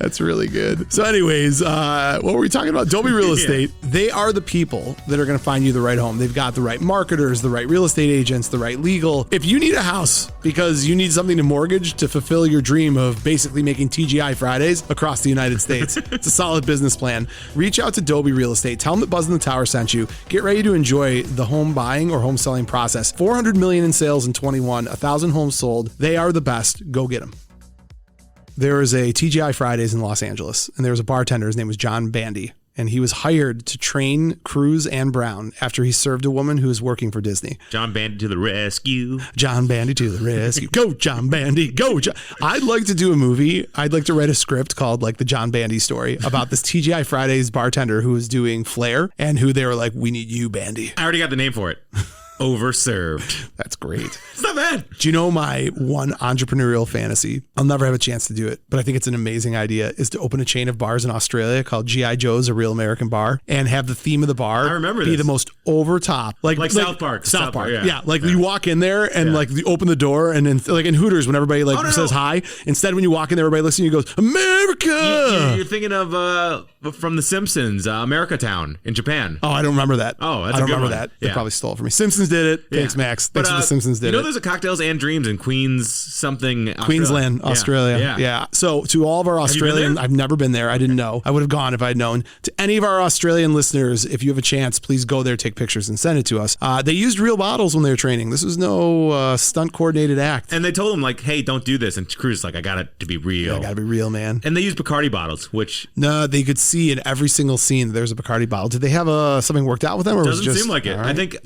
That's really good. So anyways, what were we talking about? Dobie Real Estate. Yeah. They are the people that are going to find you the right home. They've got the right marketers, the right real estate agents, the right legal. If you need a house because you need something to mortgage to fulfill your dream of basically making TGI Fridays across the United States, it's a solid business plan. Reach out to Dobie Real Estate. Tell them that Buzzn The Tower sent you. Get ready to enjoy the home buying or home selling process. $400 million in sales in 21, 1,000 homes sold. They are the best. Go get them. There was a TGI Fridays in Los Angeles, and there was a bartender. His name was John Bandy, and he was hired to train Cruz and Brown after he served a woman who was working for Disney. John Bandy to the rescue. John Bandy to the rescue. Go, John Bandy. Go, John. I'd like to do a movie. I'd like to write a script called like the John Bandy story about this TGI Fridays bartender who was doing flair and who they were like, we need you, Bandy. I already got the name for it. Overserved. That's great. It's not bad. Do you know my one entrepreneurial fantasy? I'll never have a chance to do it, but I think it's an amazing idea, is to open a chain of bars in Australia called G.I. Joe's, a real American bar, and have the theme of the bar be the most over top. Like South Park. South Park. Yeah. You walk in there and like you open the door and then like in Hooters when everybody says hi, instead when you walk in there, everybody looks at you and goes, America! You're thinking of from The Simpsons, America Town in Japan. Oh, I don't remember that. Oh, that's I don't a good remember one. that. They probably stole it from me. Simpsons did it. Thanks, Max. Thanks for The Simpsons did it. There's a Cocktails and Dreams in Queensland, Australia. Yeah. So to all of our Australian, I've never been there. I didn't know. I would have gone if I'd known. To any of our Australian listeners, if you have a chance, please go there, take pictures, and send it to us. They used real bottles when they were training. This was no stunt coordinated act. And they told him like, hey, don't do this. And Cruz like, I got it to be real. Yeah, I got to be real, man. And they used Bacardi bottles, which... No, they could see in every single scene there's a Bacardi bottle. Did they have something worked out with them? Or doesn't was it just, seem like it. Right. I think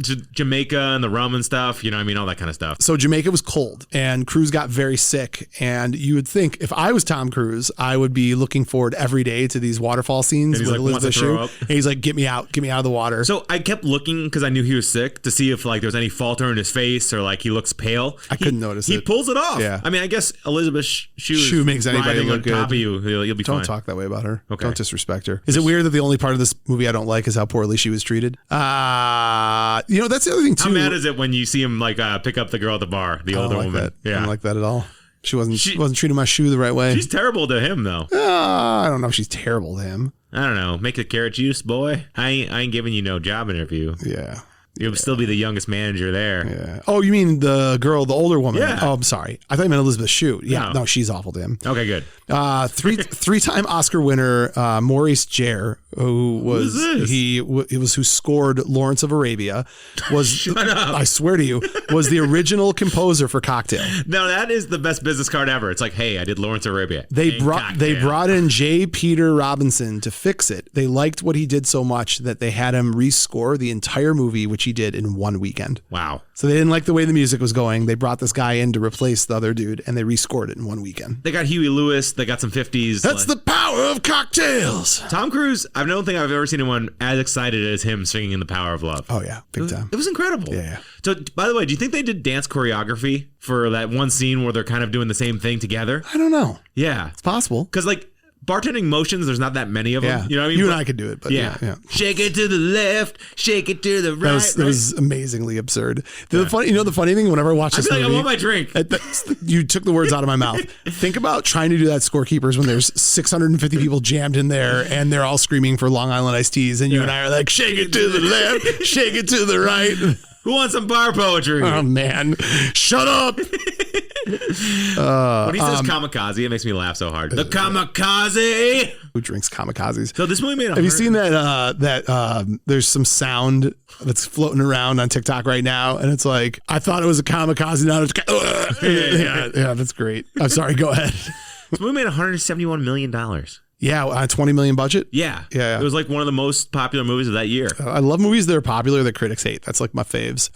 Jamaica and the rum and stuff. You know what I mean? All that kind of stuff. So Jamaica was cold and Cruise got very sick. And you would think if I was Tom Cruise, I would be looking forward every day to these waterfall scenes And he's with like, wants to Elisabeth throw Shue. up. And he's like, get me out of the water. So I kept looking because I knew he was sick to see if like there was any falter in his face or like he looks pale. I couldn't notice He it. pulls it off. Yeah. I mean, I guess Elisabeth Shue makes anybody look on good. top of you. You'll be Don't fine. talk that way about her. Okay. Don't disrespect her. Is it weird that the only part of this movie I don't like is how poorly she was treated? That's the other thing too. How mad is it when you see him like pick up the girl at the bar, the I older don't like woman? that. Yeah. I don't like that at all. She wasn't treating my shoe the right way. She's terrible to him though. I don't know if she's terrible to him. I don't know. Make a carrot juice, boy. I ain't giving you no job interview. Yeah. You'll still be the youngest manager there. Yeah. Oh, you mean the girl, the older woman? Yeah. Oh, I'm sorry. I thought you meant Elisabeth Shue. Yeah. No. No, she's awful to him. Okay, good. Three-time Oscar winner Maurice Jarre, who was this? he was who scored Lawrence of Arabia, was Shut up. I swear to you, was the original composer for Cocktail. No, that is the best business card ever. It's like, hey, I did Lawrence of Arabia. They and Cocktail. brought in J. Peter Robinson to fix it. They liked what he did so much that they had him rescore the entire movie, which he did in one weekend. Wow. So they didn't like the way the music was going. They brought this guy in to replace the other dude, and they rescored it in one weekend. They got Huey Lewis. They got some 50s. That's the power of cocktails. Tom Cruise. I don't think I've ever seen anyone as excited as him singing in The Power of Love. Oh yeah, big time. It was incredible. Yeah. So, by the way, do you think they did dance choreography for that one scene where they're kind of doing the same thing together? I don't know. Yeah. It's possible. Because, like, bartending motions, there's not that many of them. Yeah. You know what I mean? You and But- I could do it, but Yeah. yeah. Shake it to the left, shake it to the right. That was amazingly absurd. The funny thing, whenever I watch I this feel like I movie, want my drink. you took the words out of my mouth. Think about trying to do that scorekeepers when there's 650 people jammed in there and they're all screaming for Long Island iced teas, and you and I are like, shake it to the left, shake it to the right. Who wants some bar poetry? Oh man, shut up. When he says kamikaze, it makes me laugh so hard. The kamikaze. Who drinks kamikazes? So this movie made. Have you seen that there's some sound that's floating around on TikTok right now, and it's like, I thought it was a kamikaze, now it's yeah, that's great. I'm sorry, go ahead. This movie made $171 million. Yeah, on a $20 million budget. Yeah. Yeah. It was like one of the most popular movies of that year. I love movies that are popular that critics hate. That's like my faves.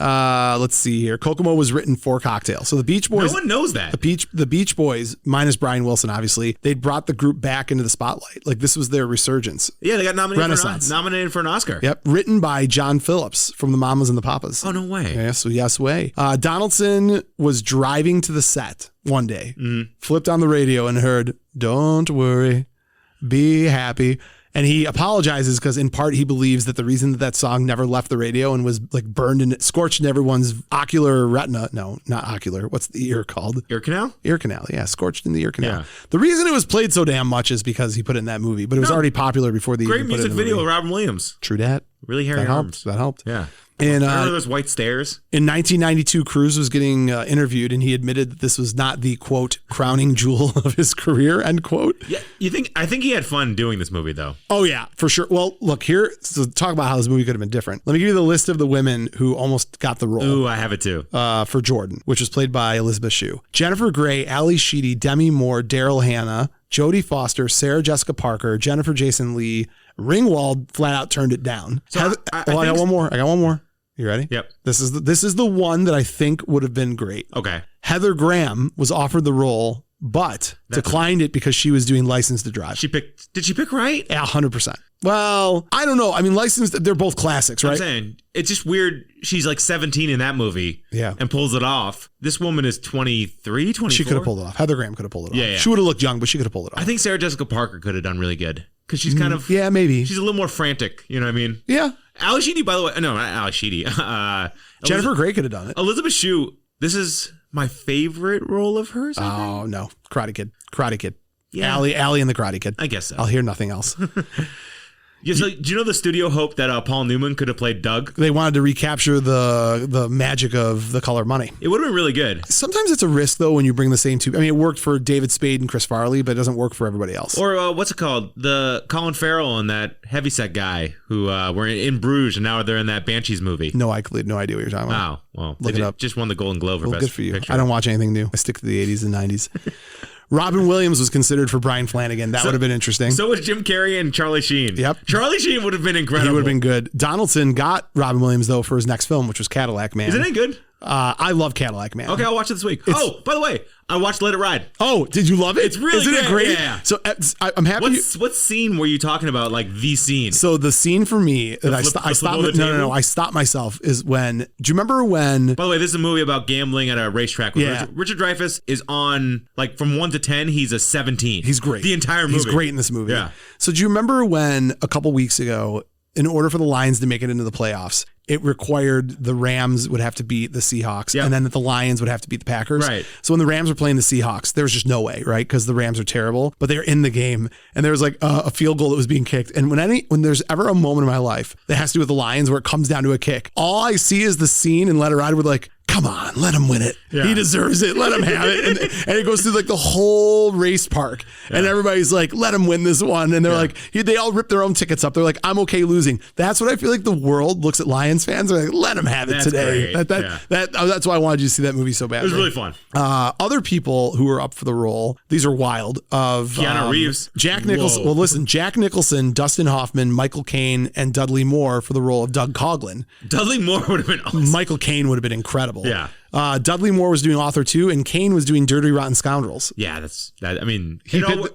Let's see here. Kokomo was written for Cocktail. So the Beach Boys. No one knows that. The Beach Boys, minus Brian Wilson, obviously, they brought the group back into the spotlight. Like this was their resurgence. Yeah, they got Renaissance. nominated for an Oscar. Yep, written by John Phillips from the Mamas and the Papas. Oh, no way. Yes way. Donaldson was driving to the set one day, flipped on the radio and heard, "Don't worry, be happy." And he apologizes because in part he believes that the reason that song never left the radio and was like burned and scorched in everyone's ocular retina. No, not ocular. What's the ear called? Ear canal? Ear canal. Yeah, scorched in the ear canal. Yeah. The reason it was played so damn much is because he put it in that movie, but it was already popular before the Great music video with Robin Williams. True that. Really hairy That arms. helped. Yeah. And Remember those white stairs? in 1992, Cruise was getting interviewed, and he admitted that this was not the quote crowning jewel of his career, end quote. Yeah. I think he had fun doing this movie though. Oh yeah, for sure. Well, look here. So talk about how this movie could have been different. Let me give you the list of the women who almost got the role. Ooh, I have it too. For Jordan, which was played by Elisabeth Shue, Jennifer Grey, Ali Sheedy, Demi Moore, Daryl Hannah, Jodie Foster, Sarah Jessica Parker, Jennifer Jason Leigh. Ringwald flat out turned it down. So I got one more. You ready? Yep. This is the one that I think would have been great. Okay. Heather Graham was offered the role, but declined it because she was doing License to Drive. Did she pick right? Yeah, 100%. Well, I don't know. I mean, Licensed, they're both classics, right? I'm saying it's just weird. She's like 17 in that movie. Yeah. And pulls it off. This woman is 23, 24. She could have pulled it off. Heather Graham could have pulled it off. Yeah. She would have looked young, but she could have pulled it off. I think Sarah Jessica Parker could have done really good because she's kind of Yeah, maybe. she's a little more frantic. You know what I mean? Yeah. Ali Sheedy, by the way, no, not Ali Sheedy. Jennifer Grey could have done it. Elisabeth Shue. This is my favorite role of hers. I think. Oh, no. Karate Kid. Yeah. Allie and the Karate Kid. I guess so. I'll hear nothing else. Yeah, so, do you know the studio hoped that Paul Newman could have played Doug? They wanted to recapture the magic of The Color of Money. It would have been really good. Sometimes it's a risk, though, when you bring the same two. I mean, it worked for David Spade and Chris Farley, but it doesn't work for everybody else. Or what's it called? The Colin Farrell and that heavyset guy who were in Bruges and now they're in that Banshees movie. No idea what you're talking about. Oh, well, Look they it up. just won the Golden Globe for Well, Best good for you. Picture. I don't watch anything new. I stick to the 80s and 90s. Robin Williams was considered for Brian Flanagan. That would have been interesting. So was Jim Carrey and Charlie Sheen. Yep. Charlie Sheen would have been incredible. He would have been good. Donaldson got Robin Williams, though, for his next film, which was Cadillac Man. Isn't it good? I love Cadillac Man. Okay, I'll watch it this week. Oh, by the way, I watched Let It Ride. Oh, did you love it? It's really Isn't good. it great? Yeah. So I'm happy. What scene were you talking about? Like the scene? So the scene for me that I stopped. No. I stopped myself is when. Do you remember when? By the way, this is a movie about gambling at a racetrack. With Yeah. Richard Dreyfuss is on, like, from 1 to 10, he's a 17. He's great. The entire movie. He's great in this movie. Yeah. So do you remember when a couple weeks ago, in order for the Lions to make it into the playoffs, it required the Rams would have to beat the Seahawks, Yep. and then that the Lions would have to beat the Packers. Right. So when the Rams were playing the Seahawks, there was just no way, right? Because the Rams are terrible, but they're in the game, and there was like a field goal that was being kicked. And when there's ever a moment in my life that has to do with the Lions where it comes down to a kick, all I see is the scene in Let It Ride with like, come on, let him win it. Yeah. He deserves it. Let him have it. And it goes through like the whole race park. Yeah. And everybody's like, let him win this one. And they're like, they all rip their own tickets up. They're like, I'm okay losing. That's what I feel like the world looks at Lions fans. They're like, let him have it today. That's why I wanted you to see that movie so badly. It was really fun. Other people who were up for the role, these are wild, of Keanu Reeves. Jack Nicholson. Whoa. Well, listen, Jack Nicholson, Dustin Hoffman, Michael Caine, and Dudley Moore for the role of Doug Coughlin. Dudley Moore would have been awesome. Michael Caine would have been incredible. Yeah. Dudley Moore was doing Author 2, and Caine was doing Dirty Rotten Scoundrels. Yeah, I mean,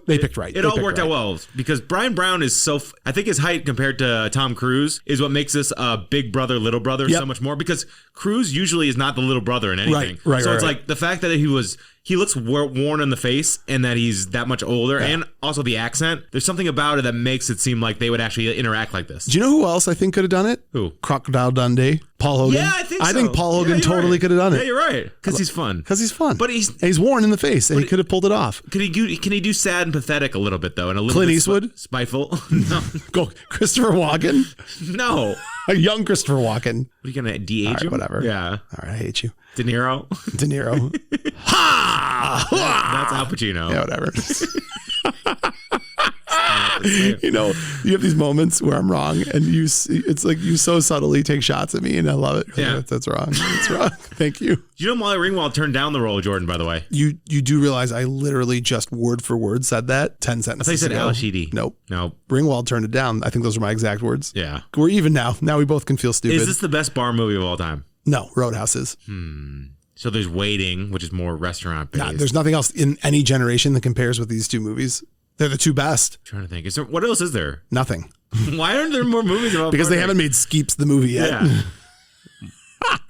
they picked right. It all worked out well because Brian Brown is I think his height compared to Tom Cruise is what makes this big brother, little brother so much more, because Cruise usually is not the little brother in anything. Right. So it's like the fact that he looks worn in the face and that he's that much older, and also the accent. There's something about it that makes it seem like they would actually interact like this. Do you know who else I think could have done it? Who? Crocodile Dundee. Paul Hogan. Yeah, I think so. I think Paul Hogan totally could have done it. Yeah, you're right. Because he's fun. But he's worn in the face, and he could have pulled it off. Can he do sad and pathetic a little bit though, and a little Clint bit Eastwood? Spiteful? No, Go Christopher Walken. no. A young Christopher Walken. What, are you gonna de-age him? Whatever. Yeah. All right, I hate you. De Niro. De Niro. Ha! That's Al Pacino. Yeah, whatever. You know, you have these moments where I'm wrong, and it's like you so subtly take shots at me, and I love it. Yeah. That's wrong. That's wrong. Thank you. You know, Molly Ringwald turned down the role of Jordan, by the way. You do realize I literally just word for word said that 10 sentences I thought you said ago. Al Sheedy. Nope. No. Ringwald turned it down. I think those are my exact words. Yeah. We're even now. Now we both can feel stupid. Is this the best bar movie of all time? No, Roadhouse is. So there's Waiting, which is more restaurant based. There's nothing else in any generation that compares with these two movies. They're the two best. I'm trying to think. What else is there? Nothing. Why aren't there more movies about Because they partying? haven't made Skeeps the movie yet. Yeah.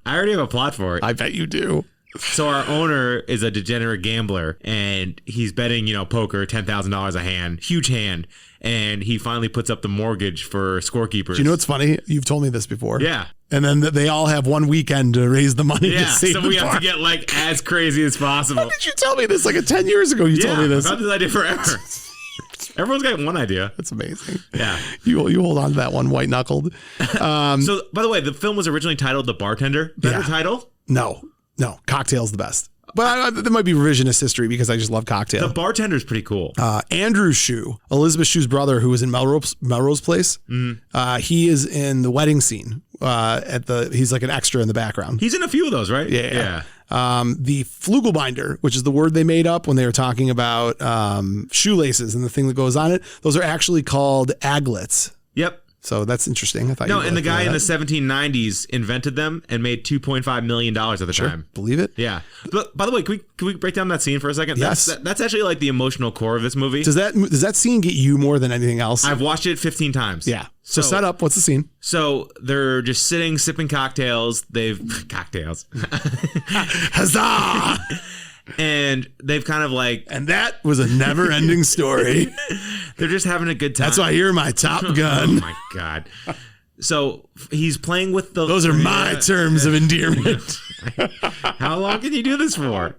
I already have a plot for it. I bet you do. So our owner is a degenerate gambler, and he's betting, poker, $10,000 a hand, huge hand, and he finally puts up the mortgage for scorekeepers. Do you know what's funny? You've told me this before. Yeah. And then they all have one weekend to raise the money to Yeah, save so the we have bar. to get like as crazy as possible. How did you tell me this? Like 10 years ago you told me this. I've had this idea forever. Everyone's got one idea. That's amazing. Yeah. You hold on to that one, white knuckled. So, by the way, the film was originally titled The Bartender. Better title? No. Cocktail's the best. But that might be revisionist history because I just love Cocktail. The Bartender's pretty cool. Andrew Shue, Elisabeth Shue's brother, who was in Melrose Place. He is in the wedding scene. He's like an extra in the background. He's in a few of those, right? Yeah. The Flugelbinder, which is the word they made up when they were talking about shoelaces and the thing that goes on it. Those are actually called aglets. Yep. So that's interesting. I thought. No, and the guy in the 1790s invented them and made $2.5 million at the time. Believe it. Yeah. But by the way, can we break down that scene for a second? Yes. That's actually like the emotional core of this movie. Does that scene get you more than anything else? I've watched it 15 times. Yeah. So set up. What's the scene? So they're just sitting, sipping cocktails. Cocktails. Huzzah! And they've kind of like... And that was a never-ending story. They're just having a good time. That's why you're my Top Gun. Oh, my God. So he's playing with the... Those are my terms of endearment. How long can you do this for?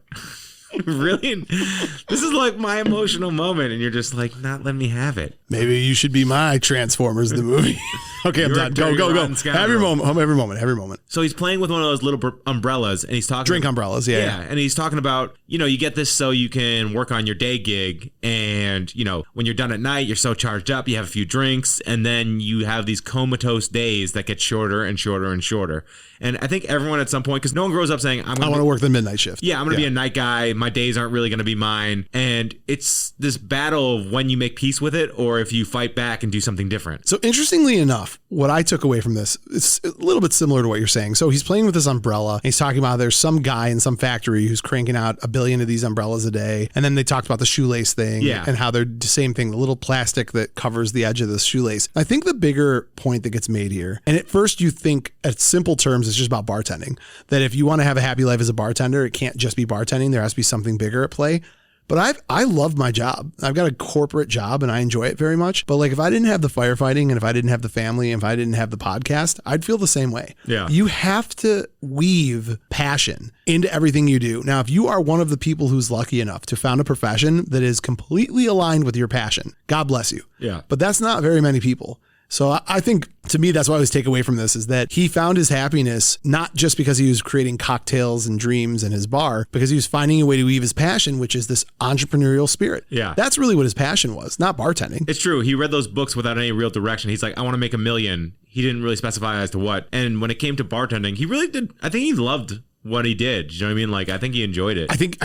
Really? This is like my emotional moment, and you're just like, not letting me have it. Maybe you should be my Transformers, the movie. Okay, I'm done. Go. Have your moment. So he's playing with one of those little umbrellas, and he's talking... Drink umbrellas, yeah. Yeah, and he's talking about, you get this so you can work on your day gig, and, when you're done at night, you're so charged up, you have a few drinks, and then you have these comatose days that get shorter and shorter and shorter. And I think everyone at some point, because no one grows up saying, I want to work the midnight shift. Yeah, I'm going to be a night guy my days aren't really going to be mine. And it's this battle of when you make peace with it or if you fight back and do something different. So interestingly enough, what I took away from this, it's a little bit similar to what you're saying. So he's playing with this umbrella. And he's talking about there's some guy in some factory who's cranking out 1 billion of these umbrellas a day. And then they talked about the shoelace thing and how they're the same thing, the little plastic that covers the edge of the shoelace. I think the bigger point that gets made here, and at first you think at simple terms, it's just about bartending, that if you want to have a happy life as a bartender, it can't just be bartending. There has to be something bigger at play. But I love my job. I've got a corporate job and I enjoy it very much. But like if I didn't have the firefighting and if I didn't have the family and if I didn't have the podcast, I'd feel the same way. Yeah. You have to weave passion into everything you do. Now, if you are one of the people who's lucky enough to found a profession that is completely aligned with your passion, God bless you. Yeah. But that's not very many people. So I think, to me, that's what I always take away from this is that he found his happiness not just because he was creating cocktails and dreams in his bar, because he was finding a way to weave his passion, which is this entrepreneurial spirit. Yeah. That's really what his passion was, not bartending. It's true. He read those books without any real direction. He's like, I want to make $1 million. He didn't really specify as to what. And when it came to bartending, he really did. I think he loved what he did. You know what I mean? Like, I think he enjoyed it. I think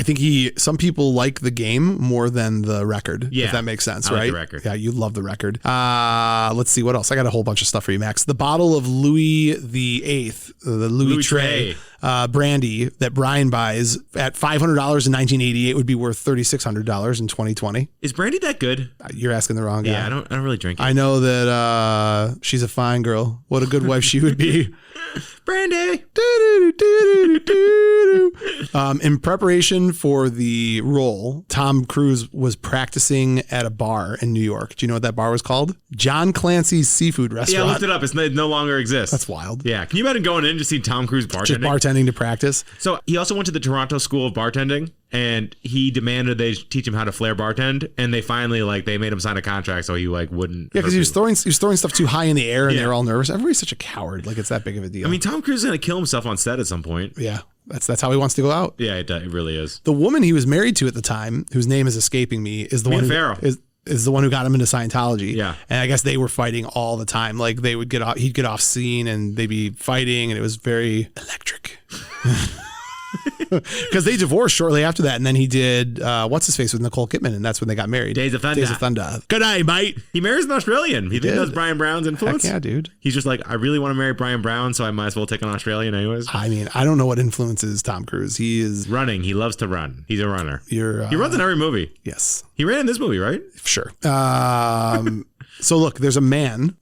some people like the game more than the record, if that makes sense, I right? like the record. Yeah, you love the record. Let's see what else. I got a whole bunch of stuff for you, Max. The bottle of Louis VIII, the Louis Trey brandy that Bryan buys at $500 in 1988 would be worth $3,600 in 2020. Is brandy that good? You're asking the wrong guy. Yeah, I don't really drink it. I know that she's a fine girl. What a good wife she would be. Brandy. In preparation for the role, Tom Cruise was practicing at a bar in New York. Do you know what that bar was called? John Clancy's Seafood Restaurant. Yeah, I looked it up. It no longer exists. That's wild. Yeah. Can you imagine going in to see Tom Cruise bartending? Just bartending to practice. So he also went to the Toronto School of Bartending, and he demanded they teach him how to flair bartend. And they finally they made him sign a contract so he wouldn't. Yeah, because he was throwing stuff too high in the air, and they were all nervous. Everybody's such a coward. Like it's that big of a deal. I mean, Tom Cruise is gonna kill himself on set at some point. Yeah. That's how he wants to go out. Yeah, it really is. The woman he was married to at the time, whose name is escaping me, is the one Farrell. is the one who got him into Scientology. Yeah. And I guess they were fighting all the time. Like he'd get off scene and they'd be fighting and it was very electric. Because they divorced shortly after that, and then he did what's his face with Nicole Kidman, and that's when they got married. Days of Thunder. Good day, mate. He marries an Australian. He thinks that's Brian Brown's influence. Heck yeah, dude. He's just like, I really want to marry Brian Brown, so I might as well take an Australian anyways. I mean, I don't know what influences Tom Cruise. He is running. He loves to run. He's a runner. He runs in every movie. Yes. He ran in this movie, right? Sure. So look, there's a man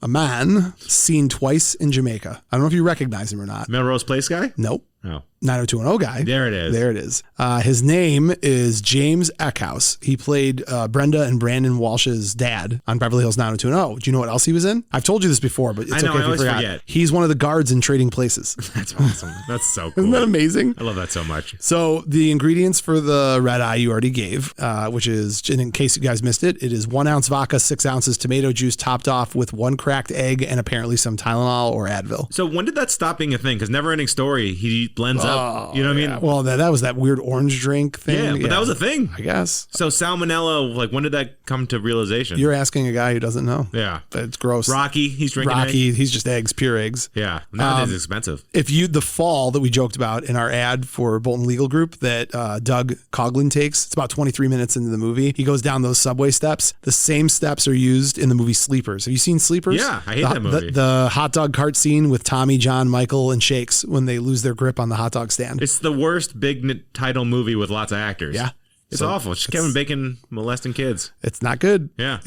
seen twice in Jamaica. I don't know if you recognize him or not. Melrose Place guy? Nope. Oh. 90210 guy. There it is. There it is. His name is James Eckhouse. He played Brenda and Brandon Walsh's dad on Beverly Hills 90210. Do you know what else he was in? I've told you this before, but it's okay if you forgot. He's one of the guards in Trading Places. That's awesome. That's so cool. Isn't that amazing? I love that so much. So the ingredients for the red eye you already gave, which is, in case you guys missed it, it is 1 ounce vodka, 6 ounces tomato juice, topped off with 1 cracked egg and apparently some Tylenol or Advil. So when did that stop being a thing? Because Never Ending Story, he blends up. You know what I mean? Well, that was that weird orange drink thing. Yeah, but that was a thing. I guess. So salmonella, when did that come to realization? You're asking a guy who doesn't know. Yeah. It's gross. Rocky, he's drinking Rocky, egg. he's just eggs, pure eggs. Yeah. Nowadays it's expensive. If the fall that we joked about in our ad for Bolton Legal Group that Doug Coughlin takes, it's about 23 minutes into the movie. He goes down those subway steps. The same steps are used in the movie Sleepers. Have you seen Sleepers? Yeah, I hate that movie. The hot dog cart scene with Tommy, John, Michael, and Shakes when they lose their grip on the hot dog stand. It's the worst big title movie with lots of actors. Yeah. It's awful. It's just Kevin Bacon molesting kids. It's not good. Yeah.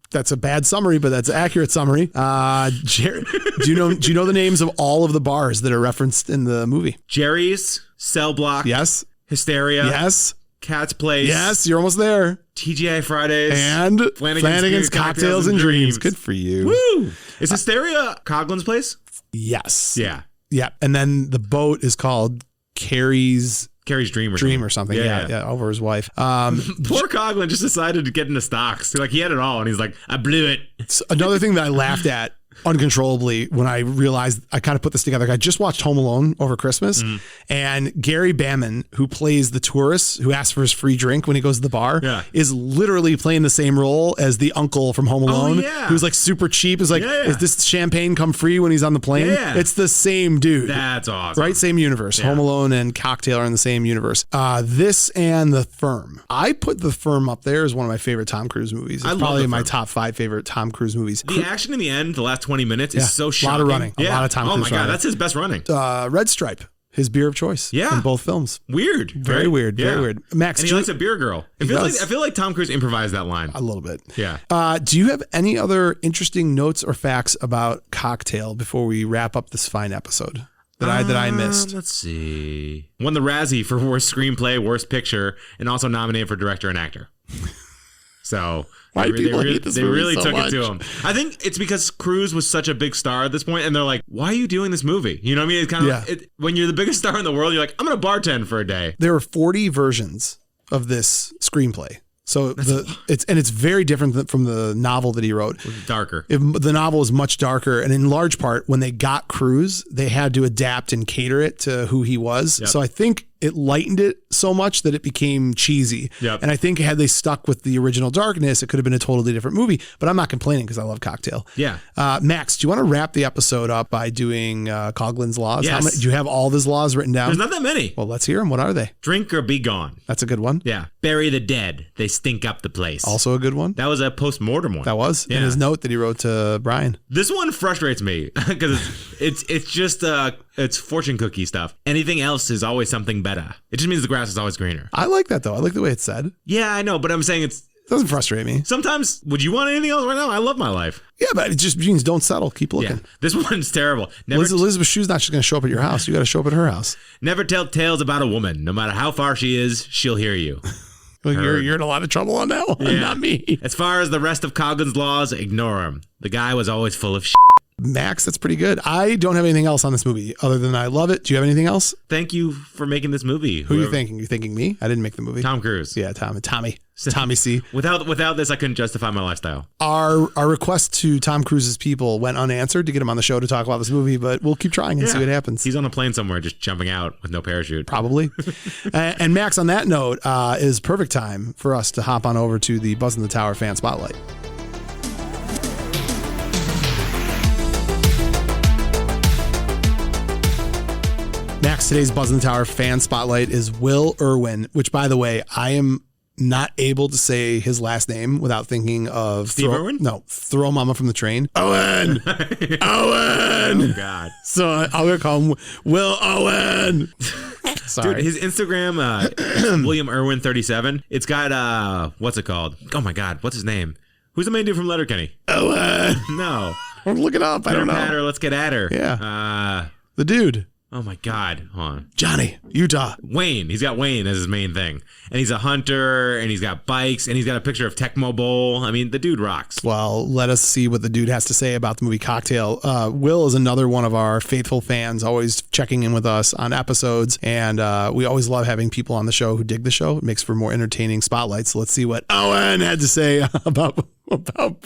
That's a bad summary, but that's an accurate summary. Do you know the names of all of the bars that are referenced in the movie? Jerry's, Cell Block. Yes. Hysteria. Yes. Cat's Place. Yes, you're almost there. TGI Fridays. And Flanagan's Cocktails and Dreams. Good for you. Woo! Is Hysteria Coughlin's place? Yes. Yeah. Yeah. And then the boat is called Carrie's Dream or something. Yeah, over his wife. Poor Coughlin just decided to get into stocks. He had it all, and he's like, I blew it. Another thing that I laughed at uncontrollably when I realized I kind of put this together. I just watched Home Alone over Christmas, and Gary Bamman, who plays the tourist who asks for his free drink when he goes to the bar, is literally playing the same role as the uncle from Home Alone, who's like super cheap. Is like, is this champagne come free when he's on the plane? It's the same dude. That's awesome. Right? Same universe. Home Alone and Cocktail are in the same universe. This and The Firm. I put The Firm up there as one of my favorite Tom Cruise movies. It's probably in my top 5 favorite Tom Cruise movies. The action in the end, the last 20 minutes, is so shocking. A lot of running. A lot of Tom Cruise Oh my God, running. that's his best running. Red Stripe. His beer of choice in both films. Weird. Very weird. Very weird. Max, and he likes a beer girl. I feel like Tom Cruise improvised that line. A little bit. Yeah. Do you have any other interesting notes or facts about Cocktail before we wrap up this fine episode that I missed? Let's see. Won the Razzie for worst screenplay, worst picture, and also nominated for director and actor. So Why they people hate this movie really so took much? it to him. I think it's because Cruise was such a big star at this point, and they're like, "Why are you doing this movie?" You know what I mean? It's kind of when you're the biggest star in the world, you're like, "I'm gonna bartend for a day." There are 40 versions of this screenplay. So it's very different from the novel that he wrote. Darker. The novel is much darker, and in large part, when they got Cruise, they had to adapt and cater it to who he was. So I think it lightened it so much that it became cheesy. And I think had they stuck with the original darkness, it could have been a totally different movie. But I'm not complaining because I love Cocktail. Max, do you want to wrap the episode up by doing Coughlin's laws? Yes. Do you have all of his laws written down? There's not that many. Well, let's hear them. What are they? Drink or be gone. That's a good one. Yeah. Bury the dead. They stink up the place. Also a good one. That was a post-mortem one. That was in his note that he wrote to Bryan. This one frustrates me because it's just it's fortune cookie stuff. Anything else is always something better. It just means the grass is always greener. I like that though. I like the way it's said. Yeah, I know, but I'm saying it doesn't frustrate me. Sometimes, would you want anything else right now? I love my life. Yeah, but it just means don't settle. Keep looking. Yeah. This one's terrible. Elizabeth Shue's not just going to show up at your house. You got to show up at her house. Never tell tales about a woman. No matter how far she is, she'll hear you. Well, you're in a lot of trouble on that one, not me. As far as the rest of Coughlin's laws, ignore him. The guy was always full of shit. Max, that's pretty good. I don't have anything else on this movie other than I love it. Do you have anything else? Thank you for making this movie. Who are you thinking? You thinking me? I didn't make the movie. Tom Cruise. Yeah, Tommy C. Without this, I couldn't justify my lifestyle. Our request to Tom Cruise's people went unanswered to get him on the show to talk about this movie, but we'll keep trying and see what happens. He's on a plane somewhere just jumping out with no parachute. Probably. And Max, on that note, is perfect time for us to hop on over to the Buzzn The Tower fan spotlight. Max, today's Buzzn The Tower fan spotlight is Will Irwin, which, by the way, I am not able to say his last name without thinking of Irwin? No, Throw Mama from the Train. Owen! Owen! Oh, God. So I'm going to call him Will Owen. Sorry. Dude, his Instagram, William Irwin 37. It's got, what's it called? Oh, my God. What's his name? Who's the main dude from Letterkenny? Owen! No. I'm looking up. I don't know. Patter, let's get at her. Yeah. The dude. Oh my God. Hold on. Johnny, Utah. Wayne. He's got Wayne as his main thing. And he's a hunter, and he's got bikes, and he's got a picture of Tecmo Bowl. I mean, the dude rocks. Well, let us see what the dude has to say about the movie Cocktail. Will is another one of our faithful fans, always checking in with us on episodes. And we always love having people on the show who dig the show. It makes for more entertaining spotlights. So let's see what Owen had to say about Cocktail.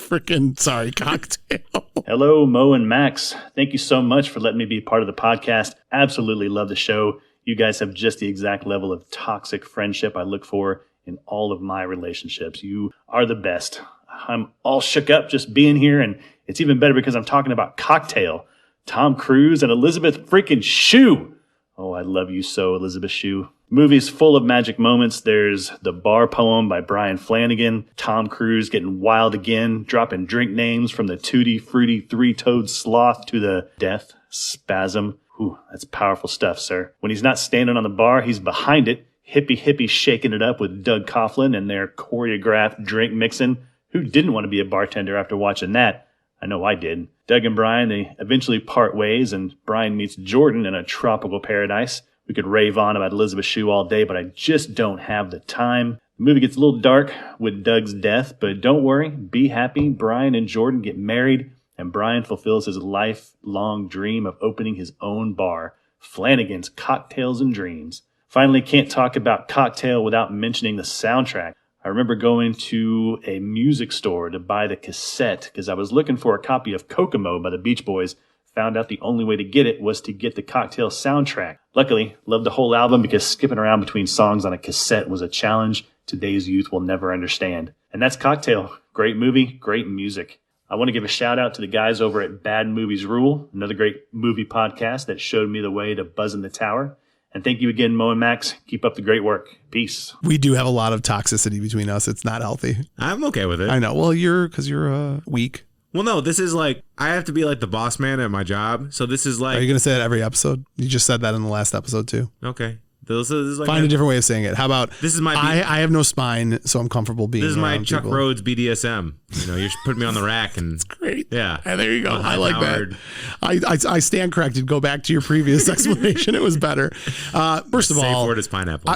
Hello, Mo and Max. Thank you so much for letting me be part of the podcast. Absolutely love the show. You guys have just the exact level of toxic friendship I look for in all of my relationships. You are the best. I'm all shook up just being here, and it's even better because I'm talking about Cocktail. Tom Cruise and Elisabeth freaking Shue. Oh, I love you so, Elisabeth Shue. The movie's full of magic moments. There's the bar poem by Brian Flanagan, Tom Cruise getting wild again, dropping drink names from the Tutti Frutti Three-Toed Sloth to the Death Spasm. Ooh, that's powerful stuff, sir. When he's not standing on the bar, he's behind it, hippie shaking it up with Doug Coughlin and their choreographed drink mixing. Who didn't want to be a bartender after watching that? I know I did. Doug and Bryan, they eventually part ways, and Bryan meets Jordan in a tropical paradise. We could rave on about Elisabeth Shue all day, but I just don't have the time. The movie gets a little dark with Doug's death, but don't worry, be happy. Bryan and Jordan get married, and Bryan fulfills his lifelong dream of opening his own bar, Flanagan's Cocktails and Dreams. Finally, can't talk about Cocktail without mentioning the soundtrack. I remember going to a music store to buy the cassette because I was looking for a copy of Kokomo by the Beach Boys. Found out the only way to get it was to get the Cocktail soundtrack. Luckily, loved the whole album because skipping around between songs on a cassette was a challenge today's youth will never understand. And that's Cocktail. Great movie, great music. I want to give a shout out to the guys over at Bad Movies Rule, another great movie podcast that showed me the way to Buzzn The Tower. And thank you again, Mo and Max. Keep up the great work. Peace. We do have a lot of toxicity between us. It's not healthy. I'm okay with it. I know. Well, because you're weak. Well, no, this is like, I have to be like the boss man at my job. So this is like. Are you going to say that every episode? You just said that in the last episode too. Okay. This is like Find a different way of saying it. How about, this is my. I have no spine, so I'm comfortable being This is my around Chuck people. Rhodes BDSM. You know, you should put me on the rack and. It's great. Yeah. And there you go. Well, I like high-powered. that. I stand corrected. Go back to your previous explanation. It was better. First of Safe all, word is pineapple.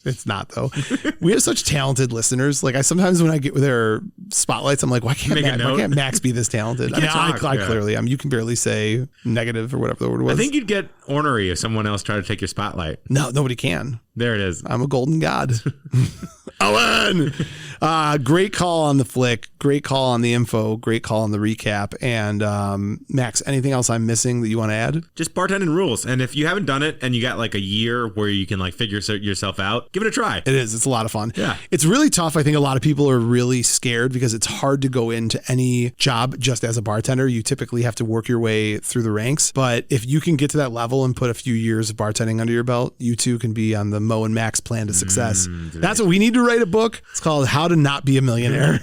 it's not though. We have such talented listeners. Like sometimes when I get with their spotlights, I'm like, why can't Max be this talented? I mean, I clearly am. You can barely say negative or whatever the word was. I think you'd get ornery if someone else tried to take your spotlight. No, nobody can. There it is. I'm a golden god. Owen! Great call on the flick. Great call on the info. Great call on the recap. And Max, anything else I'm missing that you want to add? Just bartending rules. And if you haven't done it and you got like a year where you can like figure yourself out, give it a try. It is. It's a lot of fun. Yeah. It's really tough. I think a lot of people are really scared because it's hard to go into any job just as a bartender. You typically have to work your way through the ranks. But if you can get to that level and put a few years of bartending under your belt, you too can be on the Mo and Max plan to success. That's what we need to write a book. It's called How to Not Be a Millionaire.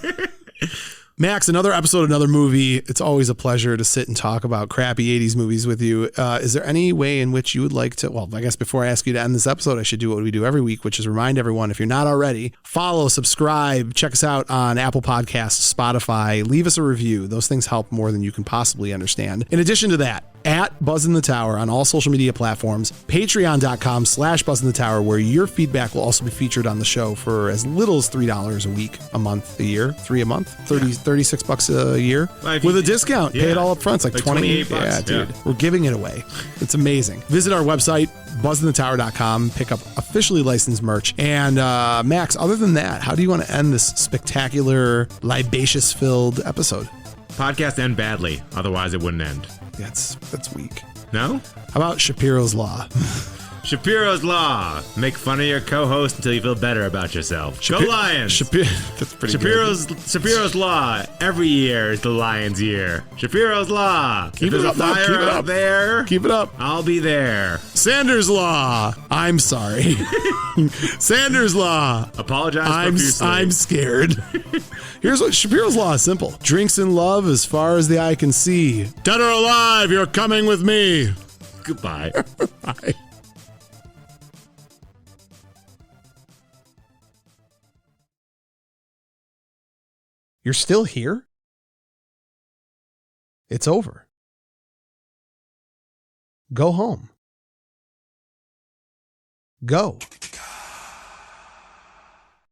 Max, another episode, another movie. It's always a pleasure to sit and talk about crappy 80s movies with you. Is there any way in which you would like to, well, I guess before I ask you to end this episode, I should do what we do every week, which is remind everyone, if you're not already, follow, subscribe, check us out on Apple Podcasts, Spotify, leave us a review. Those things help more than you can possibly understand. In addition to that, at Buzzn The Tower on all social media platforms, patreon.com/Buzzn The Tower, where your feedback will also be featured on the show for as little as $3 a week, a month, a year, $3 a month, 36 bucks a year with a discount. Pay it all up front. It's like 28 bucks. Yeah, dude. We're giving it away. It's amazing. Visit our website, BuzzNTheTower.com, pick up officially licensed merch. And Max, other than that, how do you want to end this spectacular, libatious-filled episode? Podcast end badly. Otherwise, it wouldn't end. That's weak. No? How about Shapiro's Law? Shapiro's Law. Make fun of your co-host until you feel better about yourself. Go Lions! That's pretty good. Shapiro's Law. Every year is the Lions' year. Shapiro's Law. Keep if it there's up, a fire keep it out up. there, Keep it up. I'll be there. Sanders Law. I'm sorry. Sanders Law. Apologize profusely. I'm scared. Here's what Shapiro's Law is simple. Drinks in love as far as the eye can see. Dead or alive, you're coming with me. Goodbye. Bye. You're still here? It's over. Go home. Go.